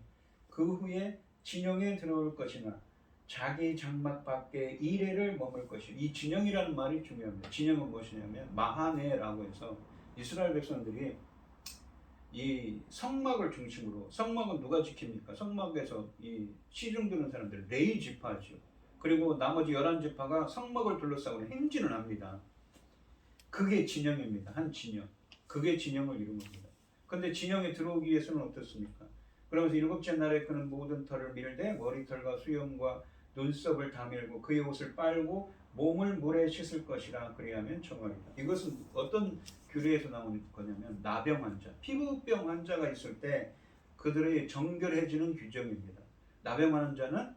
그 후에 진영에 들어올 것이나 자기 장막 밖에 이레를 머물 것이요. 이 진영이라는 말이 중요합니다. 진영은 무엇이냐면 마하네라고 해서 이스라엘 백성들이 이 성막을 중심으로, 성막은 누가 지킵니까? 성막에서 이 시중 드는 사람들 레위 지파죠. 그리고 나머지 11지파가 성막을 둘러싸고 행진을 합니다. 그게 진영입니다. 한 진영. 그게 진영을 이룬 겁니다. 근데 진영에 들어오기 위해서는 어떻습니까? 그러면서 일곱째 날에 그는 모든 털을 밀되 머리털과 수염과 눈썹을 다 밀고 그의 옷을 빨고 몸을 물에 씻을 것이라 그리하면 정하리라. 이것은 어떤 규례에서 나온 거냐면 나병 환자, 피부병 환자가 있을 때 그들의 정결해지는 규정입니다. 나병 환자는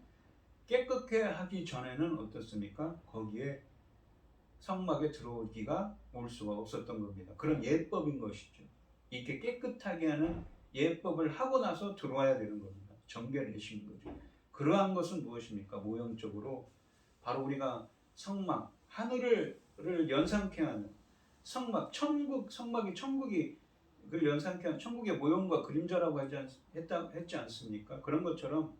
깨끗게 하기 전에는 어떻습니까? 거기에 성막에 들어오기가 올 수가 없었던 겁니다. 그런 예법인 것이죠. 이렇게 깨끗하게 하는 예법을 하고 나서 들어와야 되는 겁니다. 정결해지는 거죠. 그러한 것은 무엇입니까? 모형적으로 바로 우리가 성막, 하늘을 연상케 하는 성막, 성막이 천국이 그 연상케 하는 천국의 모형과 그림자라고 했지 않습니까? 그런 것처럼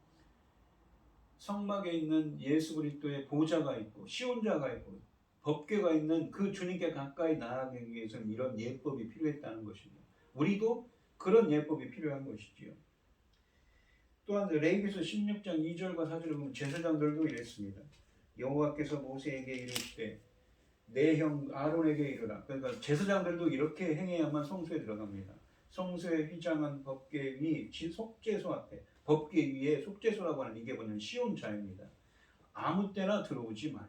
성막에 있는 예수 그리스도의 보좌가 있고 시온자가 있고 법궤가 있는 그 주님께 가까이 나아가기 위해서는 이런 예법이 필요했다는 것입니다. 우리도 그런 예법이 필요한 것이지요. 또한 레위기서 16장 2절과 4절을 보면 제사장들도 이랬습니다. 여호와께서 모세에게 이르시되 내 형 아론에게 이르라. 그러니까 제사장들도 이렇게 행해야만 성소에 들어갑니다. 성소에 휘장한 법궤 위 속죄소 앞에, 법궤 위에 속죄소라고 하는 이게 뭐냐면 시온자입니다. 아무 때나 들어오지 말라.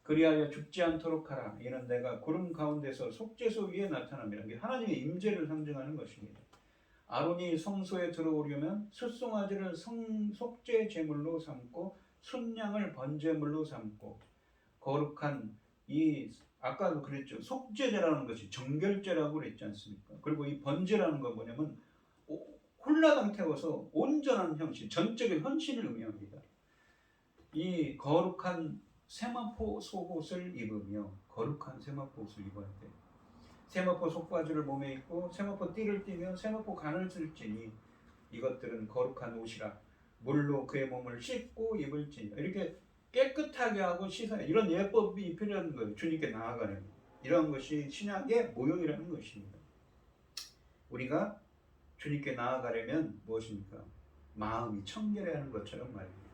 그리하여 죽지 않도록 하라. 이는 내가 구름 가운데서 속죄소 위에 나타남이라. 이게 하나님의 임재를 상징하는 것입니다. 아론이 성소에 들어오려면 숫송아지를 속죄 제물로 삼고 순양을 번제물로 삼고 거룩한 이 아까도 그랬죠. 속죄제라는 것이 정결제라고 그랬지 않습니까? 그리고 이 번제라는 건 뭐냐면 홀라당 태워서 온전한 형식, 전적인 헌신을 의미합니다. 이 거룩한 세마포 속옷을 입으며 거룩한 세마포 옷을 입어야 돼. 세마포 속바지를 몸에 입고 세마포 띠를 띠며 세마포 간을 쓸지니 이것들은 거룩한 옷이라 물로 그의 몸을 씻고 입을지니 이렇게 깨끗하게 하고 씻어야 이런 예법이 필요한 거예요. 주님께 나아가는 이런 것이 신약의 모형이라는 것입니다. 우리가 주님께 나아가려면 무엇입니까? 마음이 청결해야 하는 것처럼 말입니다.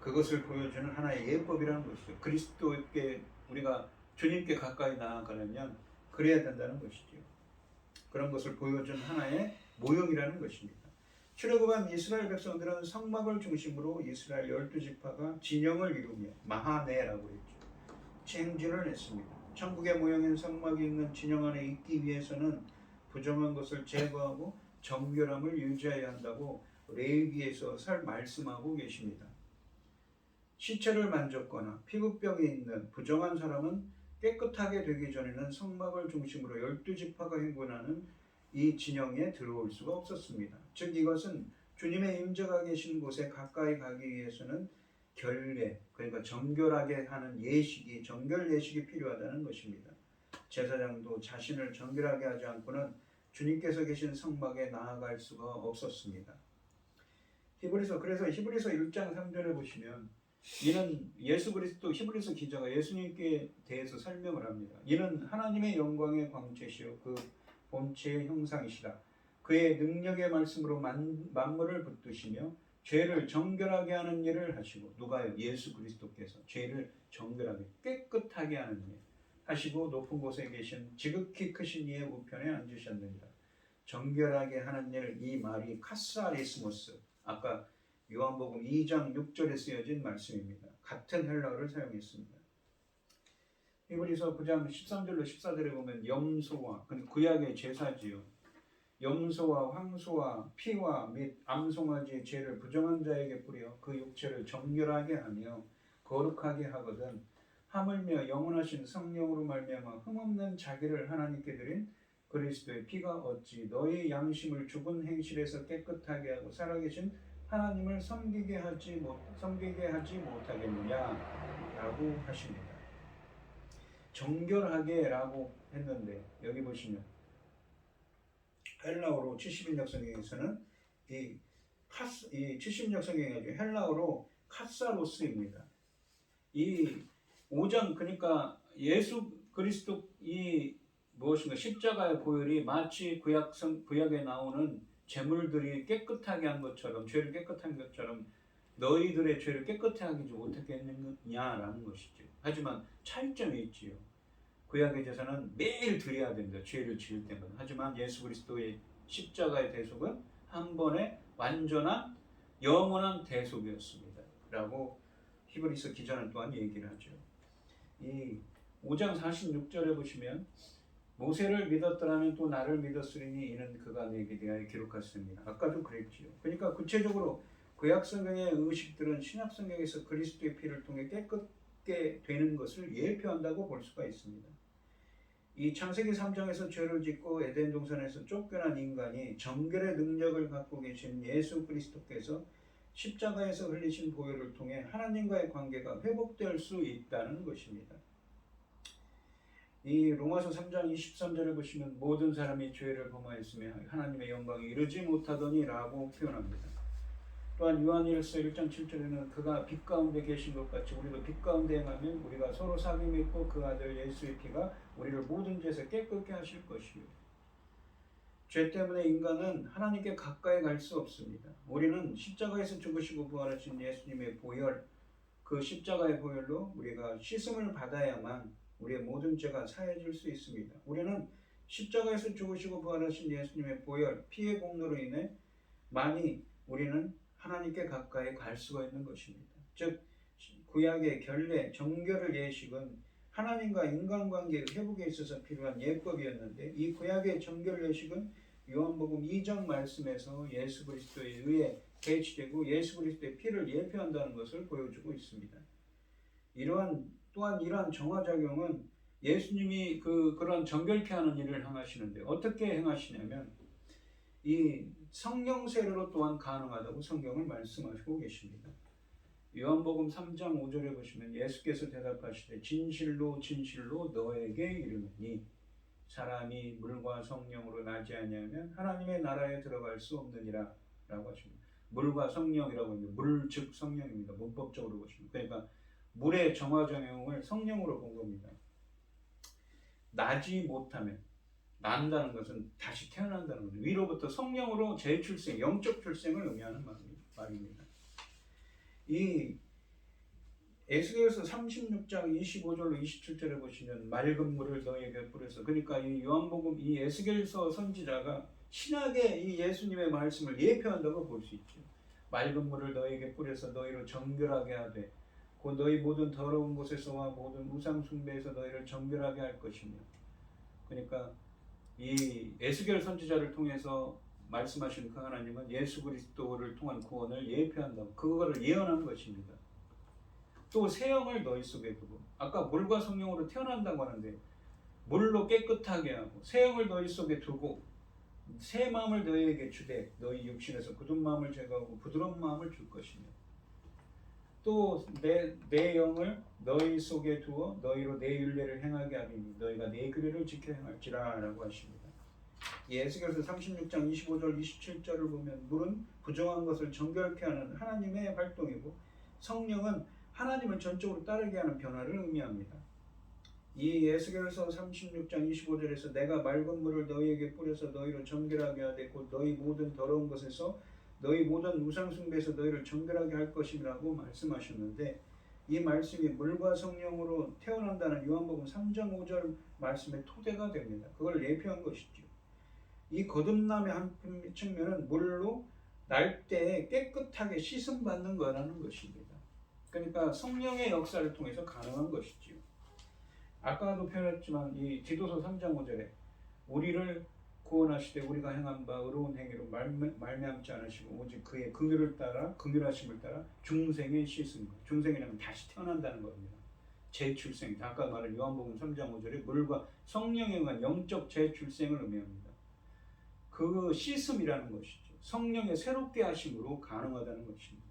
그것을 보여주는 하나의 예법이라는 것이죠. 그리스도께 우리가 주님께 가까이 나아가려면 그래야 된다는 것이죠. 그런 것을 보여준 하나의 모형이라는 것입니다. 출애굽한 이스라엘 백성들은 성막을 중심으로 이스라엘 12지파가 진영을 이루며 마하네라고 했죠. 행진을 했습니다. 천국의 모형인 성막이 있는 진영 안에 있기 위해서는 부정한 것을 제거하고 정결함을 유지해야 한다고 레위기에서 말씀하고 계십니다. 시체를 만졌거나 피부병이 있는 부정한 사람은 깨끗하게 되기 전에는 성막을 중심으로 12지파가 행군하는 이 진영에 들어올 수가 없었습니다. 즉 이것은 주님의 임재가 계신 곳에 가까이 가기 위해서는 결례, 그러니까 정결하게 하는 예식이, 정결 예식이 필요하다는 것입니다. 제사장도 자신을 정결하게 하지 않고는 주님께서 계신 성막에 나아갈 수가 없었습니다. 그래서 히브리서 1장 3절에 보시면 이는 예수 그리스도 히브리서 기자가 예수님께 대해서 설명을 합니다. 이는 하나님의 영광의 광채시요 그 본체의 형상이시라. 그의 능력의 말씀으로 만물을 붙드시며 죄를 정결하게 하는 일을 하시고 누가요? 예수 그리스도께서 죄를 정결하게 깨끗하게 하는 일 하시고 높은 곳에 계신 지극히 크신 이의 우편에 앉으셨느니라. 정결하게 하는 일, 이 말이 카사리스모스, 아까 요한복음 2장 6절에 쓰여진 말씀입니다. 같은 헬라어를 사용했습니다. 히브리서 9장 13절로 14절에 보면 염소와 구약의 제사지요. 염소와 황소와 피와 및 암송아지의 죄를 부정한 자에게 뿌려 그 육체를 정결하게 하며 거룩하게 하거든 하물며 영원하신 성령으로 말미암아 흠없는 자기를 하나님께 드린 그리스도의 피가 어찌 너희 양심을 죽은 행실에서 깨끗하게 하고 살아계신 하나님을 섬기게 하지 못하겠느냐라고 하십니다. 정결하게라고 했는데 여기 보시면 헬라어로 70인역 성경에서는 이 70인역 성경이 헬라어로 카사로스입니다. 이 5장 그러니까 예수 그리스도 이 무엇인가 십자가의 보혈이 마치 구약에 나오는 제물들이 깨끗하게 한 것처럼 죄를 깨끗한 것처럼 너희들의 죄를 깨끗하게 하지 어떻게 했느냐라는 것이죠. 하지만 차이점이 있지요. 구약의 제사는 매일 드려야 됩니다. 죄를 지을 때마다. 하지만 예수 그리스도의 십자가의 대속은 한 번의 완전한 영원한 대속이었습니다. 라고 히브리서 기자는 또한 얘기를 하죠. 이 5장 46절에 보시면 모세를 믿었더라면 또 나를 믿었으리니 이는 그가 내게 대하여 기록했습니다. 아까도 그랬지요. 그러니까 구체적으로 구약 성경의 의식들은 신약 성경에서 그리스도의 피를 통해 깨끗게 되는 것을 예표한다고 볼 수가 있습니다. 이 창세기 3장에서 죄를 짓고 에덴 동산에서 쫓겨난 인간이 정결의 능력을 갖고 계신 예수 그리스도께서 십자가에서 흘리신 보혈을 통해 하나님과의 관계가 회복될 수 있다는 것입니다. 이 로마서 3장 23절을 보시면 모든 사람이 죄를 범하였으며 하나님의 영광에 이르지 못하더니 라고 표현합니다. 또한 요한일서 1장 7절에는 그가 빛 가운데 계신 것 같이 우리도 빛 가운데 행하면 우리가 서로 사귐이 있고 그 아들 예수의 피가 우리를 모든 죄에서 깨끗게 하실 것이요. 죄 때문에 인간은 하나님께 가까이 갈 수 없습니다. 우리는 십자가에서 죽으시고 부활하신 예수님의 보혈, 그 십자가의 보혈로 우리가 씻음을 받아야만 우리의 모든 죄가 사해질 수 있습니다. 우리는 십자가에서 죽으시고 부활하신 예수님의 보혈, 피의 공로로 인해 많이 우리는 하나님께 가까이 갈 수가 있는 것입니다. 즉 구약의 결례, 정결을 예식은 하나님과 인간관계 회복에 있어서 필요한 예법이었는데 이 구약의 정결 예식은 요한복음 2장 말씀에서 예수 그리스도에 의해 개시되고 예수 그리스도의 피를 예표한다는 것을 보여주고 있습니다. 또한 이러한 정화작용은 예수님이 그런 정결케 하는 일을 행하시는데 어떻게 행하시냐면 이 성령 세례로 또한 가능하다고 성경을 말씀하시고 계십니다. 요한복음 3장 5절에 보시면 예수께서 대답하시되 진실로 진실로 너에게 이르노니 사람이 물과 성령으로 나지 아니하면 하나님의 나라에 들어갈 수 없느니라 라고 하십니다. 물과 성령이라고 하면 물 즉 성령입니다. 문법적으로 보시면. 그러니까 물의 정화작용을 성령으로 본 겁니다. 나지 못하면 난다는 것은 다시 태어난다는 것입니다. 위로부터 성령으로 재출생, 영적 출생을 의미하는 말입니다. 이 에스겔서 36장 25절로 27절에 보시면 맑은 물을 너희에게 뿌려서 그러니까 이 요한복음 이 에스겔서 선지자가 신약의 이 예수님의 말씀을 예표한다고 볼 수 있죠. 맑은 물을 너희에게 뿌려서 너희를 정결하게 하되 곧 너희 모든 더러운 곳에서와 모든 우상 숭배에서 너희를 정결하게 할 것이며 그러니까 이 에스겔 선지자를 통해서 말씀하신 그 하나님은 예수 그리스도를 통한 구원을 예표한다고 그거를 예언한 것입니다. 또 새 영을 너희 속에 두고 아까 물과 성령으로 태어난다고 하는데 물로 깨끗하게 하고 새 영을 너희 속에 두고 새 마음을 너희에게 주되 너희 육신에서 굳은 마음을 제거하고 부드러운 마음을 줄 것이며 또 내 영을 너희 속에 두어 너희로 내 율례를 행하게 하리니 너희가 내 규례를 지켜 행할지라 라고 하십니다. 에스겔서 36장 25절 27절을 보면 물은 부정한 것을 정결케 하는 하나님의 활동이고 성령은 하나님을 전적으로 따르게 하는 변화를 의미합니다. 이 에스겔서 36장 25절에서 내가 맑은 물을 너희에게 뿌려서 너희를 정결하게 하되 곧 너희 모든 더러운 것에서 너희 모든 우상 숭배에서 너희를 정결하게 할 것이라고 말씀하셨는데 이 말씀이 물과 성령으로 태어난다는 요한복음 3장 5절 말씀의 토대가 됩니다. 그걸 예표한 것이죠. 이 거듭남의 한 측면은 물로 날 때 깨끗하게 씻음 받는 거라는 것입니다. 그러니까 성령의 역사를 통해서 가능한 것이지요. 아까도 표현했지만 이 디도서 3장 5절에 우리를 구원하시되 우리가 행한 바 의로운 행위로 말미암지 않으시고 오직 그의 긍휼을 따라 긍휼하심을 따라 중생에 씻은 것. 중생이라면 다시 태어난다는 겁니다. 재출생. 아까 말한 요한복음 3장 5절에 물과 성령에 의한 영적 재출생을 의미합니다. 그 씻음이라는 것이죠. 성령의 새롭게 하심으로 가능하다는 것입니다.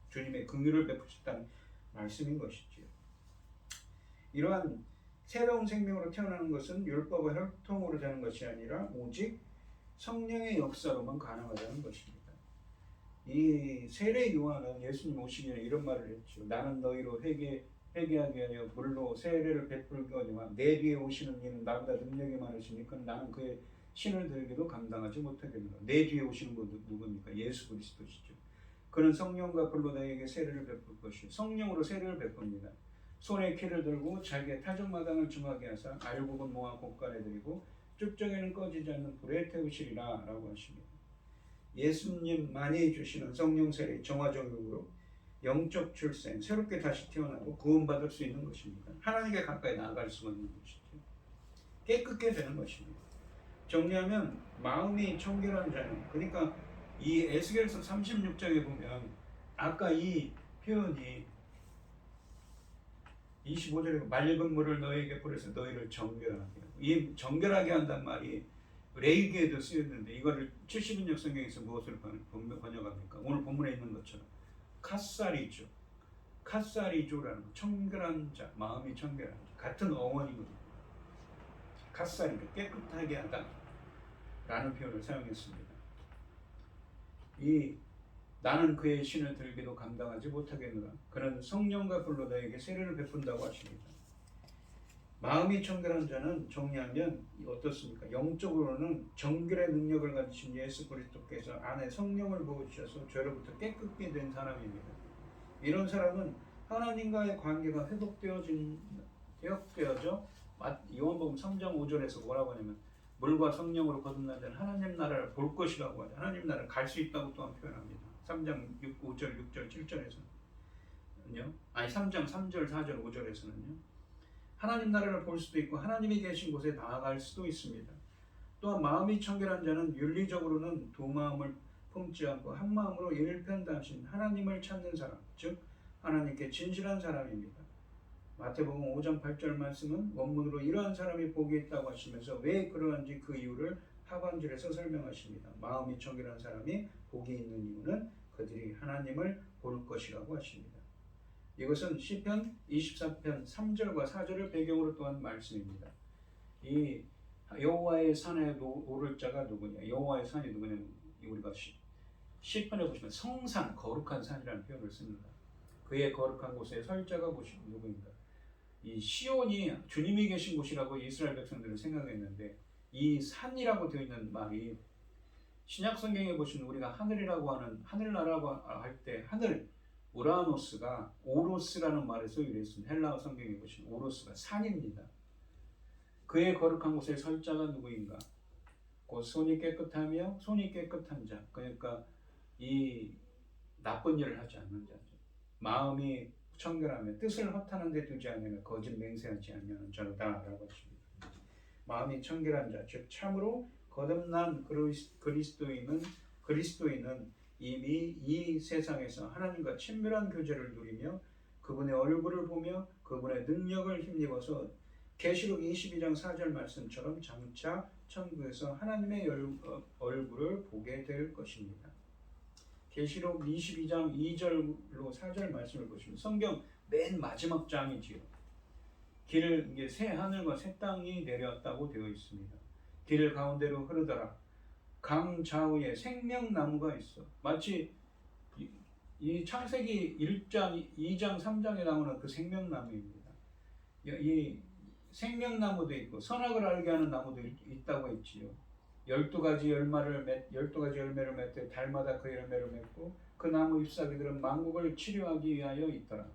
주님의 긍휼을 베푸셨다는 말씀인 것이지요. 이러한 새로운 생명으로 태어나는 것은 율법의 혈통으로 되는 것이 아니라 오직 성령의 역사로만 가능하다는 것입니다. 이 세례 요한은 예수님 오시기 전에 이런 말을 했죠. 나는 너희로 회개하게 하여 물로 세례를 베풀거니와 내 뒤에 오시는 이는 나보다 능력이 많으시니까 나는 그의 신을 들기도 감당하지 못하겠노라. 내 뒤에 오시는 분 누굽니까? 예수 그리스도시죠. 그는 성령과 불로 너희에게 세례를 베풀 것이요 성령으로 세례를 베풉니다. 손에 키를 들고 자기의 타작마당을 중하게 하사 알곡은 모아 곡간에 들이고 쭉정에는 꺼지지 않는 불에 태우시리라 라고 하십니다. 예수님만이 주시는 성령 세례 정화적으로 영적 출생, 새롭게 다시 태어나고 구원받을 수 있는 것입니다. 하나님께 가까이 나아갈 수가 있는 것이죠. 깨끗게 되는 것입니다. 정리하면 마음이 청결한 자는, 그러니까 이 에스겔서 36장에 보면 아까 이 표현이 25절에 맑은 물을 너희에게 뿌려서 너희를 정결하게 하고, 이 정결하게 한단 말이 레위기에도 쓰였는데 이거를 70인역 성경에서 무엇을 번역합니까? 오늘 본문에 있는 것처럼 카사리조, 카사리조라는 거, 청결한 자, 마음이 청결한 자, 같은 어원이거든요. 카사리조, 깨끗하게 하다 라는 표현을 사용했습니다. 이 나는 그의 신을 들기도 감당하지 못하겠노라. 그는 성령과 불로 너에게 세례를 베푼다고 하십니다. 마음이 청결한 자는 정리하면 어떻습니까? 영적으로는 정결의 능력을 가지신 예수 그리스도께서 안에 성령을 부어주셔서 죄로부터 깨끗게 된 사람입니다. 이런 사람은 하나님과의 관계가 회복되어져 요한복음 3장 5절에서 뭐라고 하냐면 물과 성령으로 거듭난 자는 하나님 나라를 볼 것이라고 하죠. 하나님 나라를 갈 수 있다고 또한 표현합니다. 3장 5절, 6절, 7절에서는요. 아니 3장 3절, 4절, 5절에서는요. 하나님 나라를 볼 수도 있고 하나님이 계신 곳에 나아갈 수도 있습니다. 또한 마음이 청결한 자는 윤리적으로는 두 마음을 품지 않고 한 마음으로 일편단심 하나님을 찾는 사람, 즉 하나님께 진실한 사람입니다. 마태복음 5장 8절 말씀은 원문으로 이러한 사람이 복이 있다고 하시면서 왜 그러한지 그 이유를 하반절에서 설명하십니다. 마음이 청결한 사람이 복이 있는 이유는 그들이 하나님을 볼 것이라고 하십니다. 이것은 시편 24편 3절과 4절을 배경으로 또한 말씀입니다. 이 여호와의 산에 오를 자가 누구냐? 여호와의 산이 누구냐면 우리가 시편에 보시면 성산, 거룩한 산이라는 표현을 씁니다. 그의 거룩한 곳에 설 자가 누구인가? 이 시온이 주님이 계신 곳이라고 이스라엘 백성들은 생각했는데 이 산이라고 되어 있는 말이 신약 성경에 보시면 우리가 하늘이라고 하는 하늘나라고 할 때 하늘 우라노스가 오로스라는 말에서 유래했습니다. 헬라어 성경에 보시면 오로스가 산입니다. 그의 거룩한 곳에 설 자가 누구인가? 곧 손이 깨끗하며 손이 깨끗한 자, 그러니까 이 나쁜 일을 하지 않는 자죠. 마음이 청결하며 뜻을 허탄한 데 두지 않으며 거짓 맹세하지 않는 자로다라고 하십니다. 마음이 청결한 자, 즉 참으로 거듭난 그리스도인은 이미 이 세상에서 하나님과 친밀한 교제를 누리며 그분의 얼굴을 보며 그분의 능력을 힘입어서 계시록 22장 4절 말씀처럼 장차 천국에서 하나님의 얼굴을 보게 될 것입니다. 계시록 22장 2절로 4절 말씀을 보시면 성경 맨 마지막 장이지요. 길을 새 하늘과 새 땅이 내렸다고 되어 있습니다. 길 가운데로 흐르더라. 강 좌우에 생명나무가 있어. 마치 이 창세기 1장, 2장, 3장에 나오는 그 생명나무입니다. 이 생명나무도 있고 선악을 알게 하는 나무도 있다고 했지요. 12가지 열매를 맺되 달마다 그 열매를 맺고 그 나무 잎사귀들은 만국을 치료하기 위하여 있더라.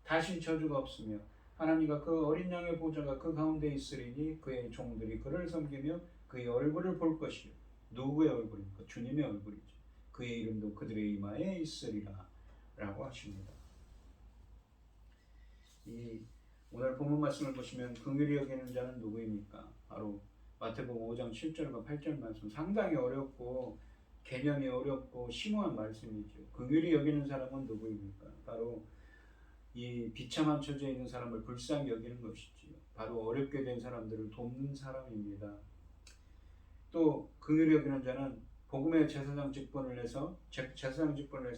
다시 저주가 없으며 하나님과 그 어린 양의 보좌가 그 가운데 있으리니 그의 종들이 그를 섬기며 그의 얼굴을 볼 것이요. 누구의 얼굴입니까? 주님의 얼굴이죠. 그의 이름도 그들의 이마에 있으리라 라고 하십니다. 오늘 본문 말씀을 보시면 긍휼히 여기는 자는 누구입니까? 바로 마태복음 5장 7절과 8절 말씀, 상당히 어렵고 개념이 어렵고 심오한 말씀이죠. 긍휼히 여기는 사람은 누구입니까? 바로 이 비참한 처지에 있는 사람을 불쌍히 여기는 것이지요. 바로 어렵게 된 사람들을 돕는 사람입니다. 또 긍휼히 여기는 자는 복음의 제사장 직분을 해서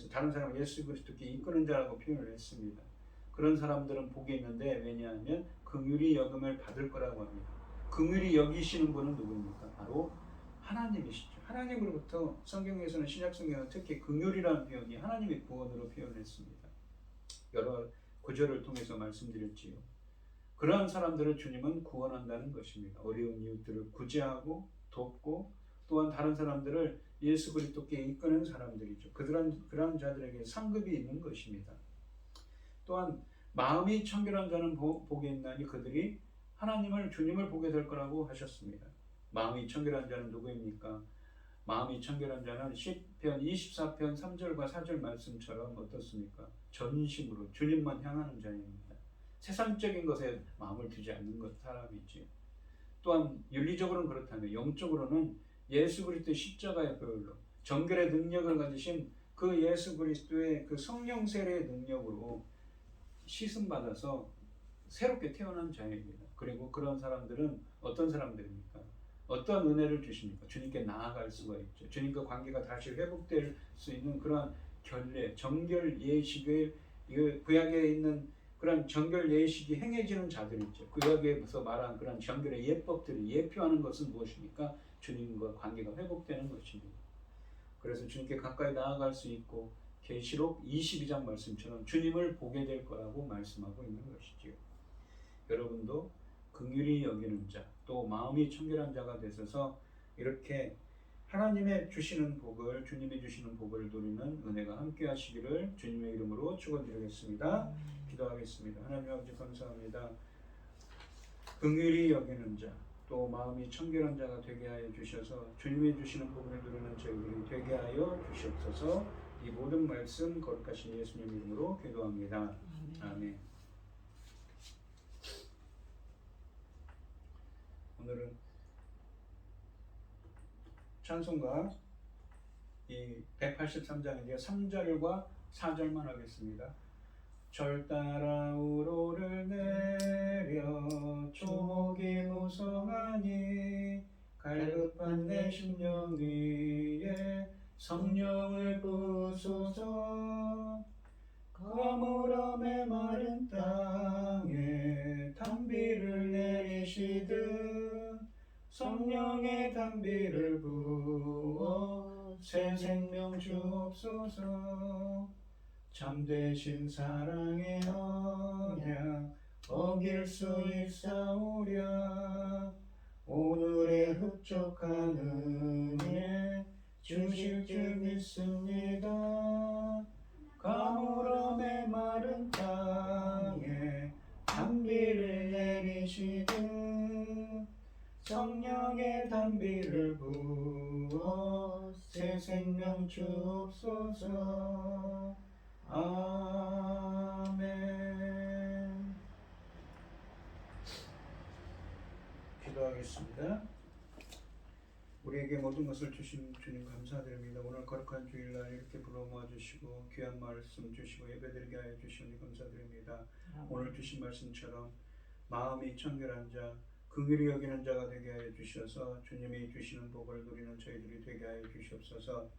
다른 사람을 예수 그리스도께 이끄는 자라고 표현을 했습니다. 그런 사람들은 복이 있는데 왜냐하면 긍휼히 여김을 받을 거라고 합니다. 긍휼히 여기시는 분은 누구입니까? 바로 하나님이시죠. 하나님으로부터 성경에서는 신약 성경은 특히 긍휼이라는 표현이 하나님의 구원으로 표현했습니다. 여러 구절을 통해서 말씀드렸지요. 그러한 사람들을 주님은 구원한다는 것입니다. 어려운 이웃들을 구제하고 돕고 또한 다른 사람들을 예수 그리스도께 이끄는 사람들이죠. 그러한 자들에게 상급이 있는 것입니다. 또한 마음이 청결한 자는 복이 있나니 그들이 하나님을 주님을 보게 될 거라고 하셨습니다. 마음이 청결한 자는 누구입니까? 마음이 청결한 자는 시편 24편 3절과 4절 말씀처럼 어떻습니까? 전심으로 주님만 향하는 자입니다. 세상적인 것에 마음을 두지 않는 사람이지. 또한 윤리적으로는 그렇다면 영적으로는 예수 그리스도의 십자가의 보혈로 정결의 능력을 가지신 그 예수 그리스도의 그 성령 세례의 능력으로 씻음 받아서 새롭게 태어난 자입니다. 그리고 그런 사람들은 어떤 사람들입니까? 어떤 은혜를 주십니까? 주님께 나아갈 수가 있죠. 주님과 관계가 다시 회복될 수 있는 그러한 결례, 정결 예식을 구약에 있는 그런 정결 예식이 행해지는 자들이 있죠. 구약에서 말한 그런 정결의 예법들이 예표하는 것은 무엇입니까? 주님과 관계가 회복되는 것입니다. 그래서 주님께 가까이 나아갈 수 있고 계시록 22장 말씀처럼 주님을 보게 될 거라고 말씀하고 있는 것이지요. 여러분도 긍휼히 여기는 자, 또 마음이 청결한 자가 되셔서 이렇게 하나님의 주시는 복을, 주님이 주시는 복을 누리는 은혜가 함께 하시기를 주님의 이름으로 축원드리겠습니다. 기도하겠습니다. 하나님 아버지 감사합니다. 긍휼히 여기는 자, 또 마음이 청결한 자가 되게 하여 주셔서 주님이 주시는 복을 누리는 저희들이 되게 하여 주시옵소서. 이 모든 말씀 거룩하신 예수님 이름으로 기도합니다. 아멘. 오늘은 찬송가 이 183장인데요. 3절과 4절만 하겠습니다. 절 따라 우로를 내려 조목이 무성하니 갈급한 내 심령 위에 성령을 부소서. 거물함에 마른 땅에 단비를 내리시듯 성령의 단비를 부어 새 생명 주옵소서. 참되신 사랑의 언약 어길 수 있사오랴. 오늘의 흡족한 은혜 주실 줄 믿습니다. 가물함에 마른 땅에 단비를 내리시듯 성령의 단비를 부어 새 생명 주옵소서. 아멘. 기도하겠습니다. 우리에게 모든 것을 주신 주님 감사드립니다. 오늘 거룩한 주일날 이렇게 불러 모아주시고 귀한 말씀 주시고 예배드리게 하여 주시니 감사드립니다. 오늘 주신 말씀처럼 마음이 청결한 자, 긍휼히 여기는 자가 되게 하여 주셔서 주님이 주시는 복을 누리는 저희들이 되게 하여 주시옵소서.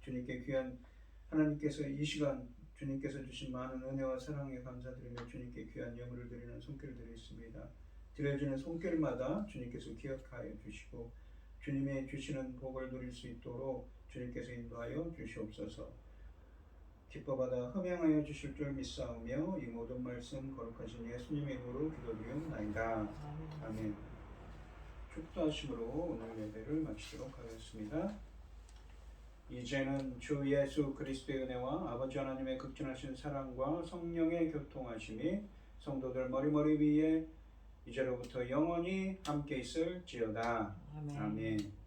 주님께 귀한 하나님께서 이 시간 주님께서 주신 많은 은혜와 사랑에 감사드리며 주님께 귀한 예물을 드리는 손길들이 있습니다. 드려지는 손길마다 주님께서 기억하여 주시고 주님의 주시는 복을 누릴 수 있도록 주님께서 인도하여 주시옵소서. 기뻐받아 흠양하여 주실 줄 믿사오며 이 모든 말씀 거룩하신 예수님의 이름으로 기도드리옵나이다. 아멘. 축도하심으로 오늘 예배를 마치도록 하겠습니다. 이제는 주 예수 그리스도의 은혜와 아버지 하나님의 극진하신 사랑과 성령의 교통하심이 성도들 머리머리 위에 이제로부터 영원히 함께 있을지어다. 아멘.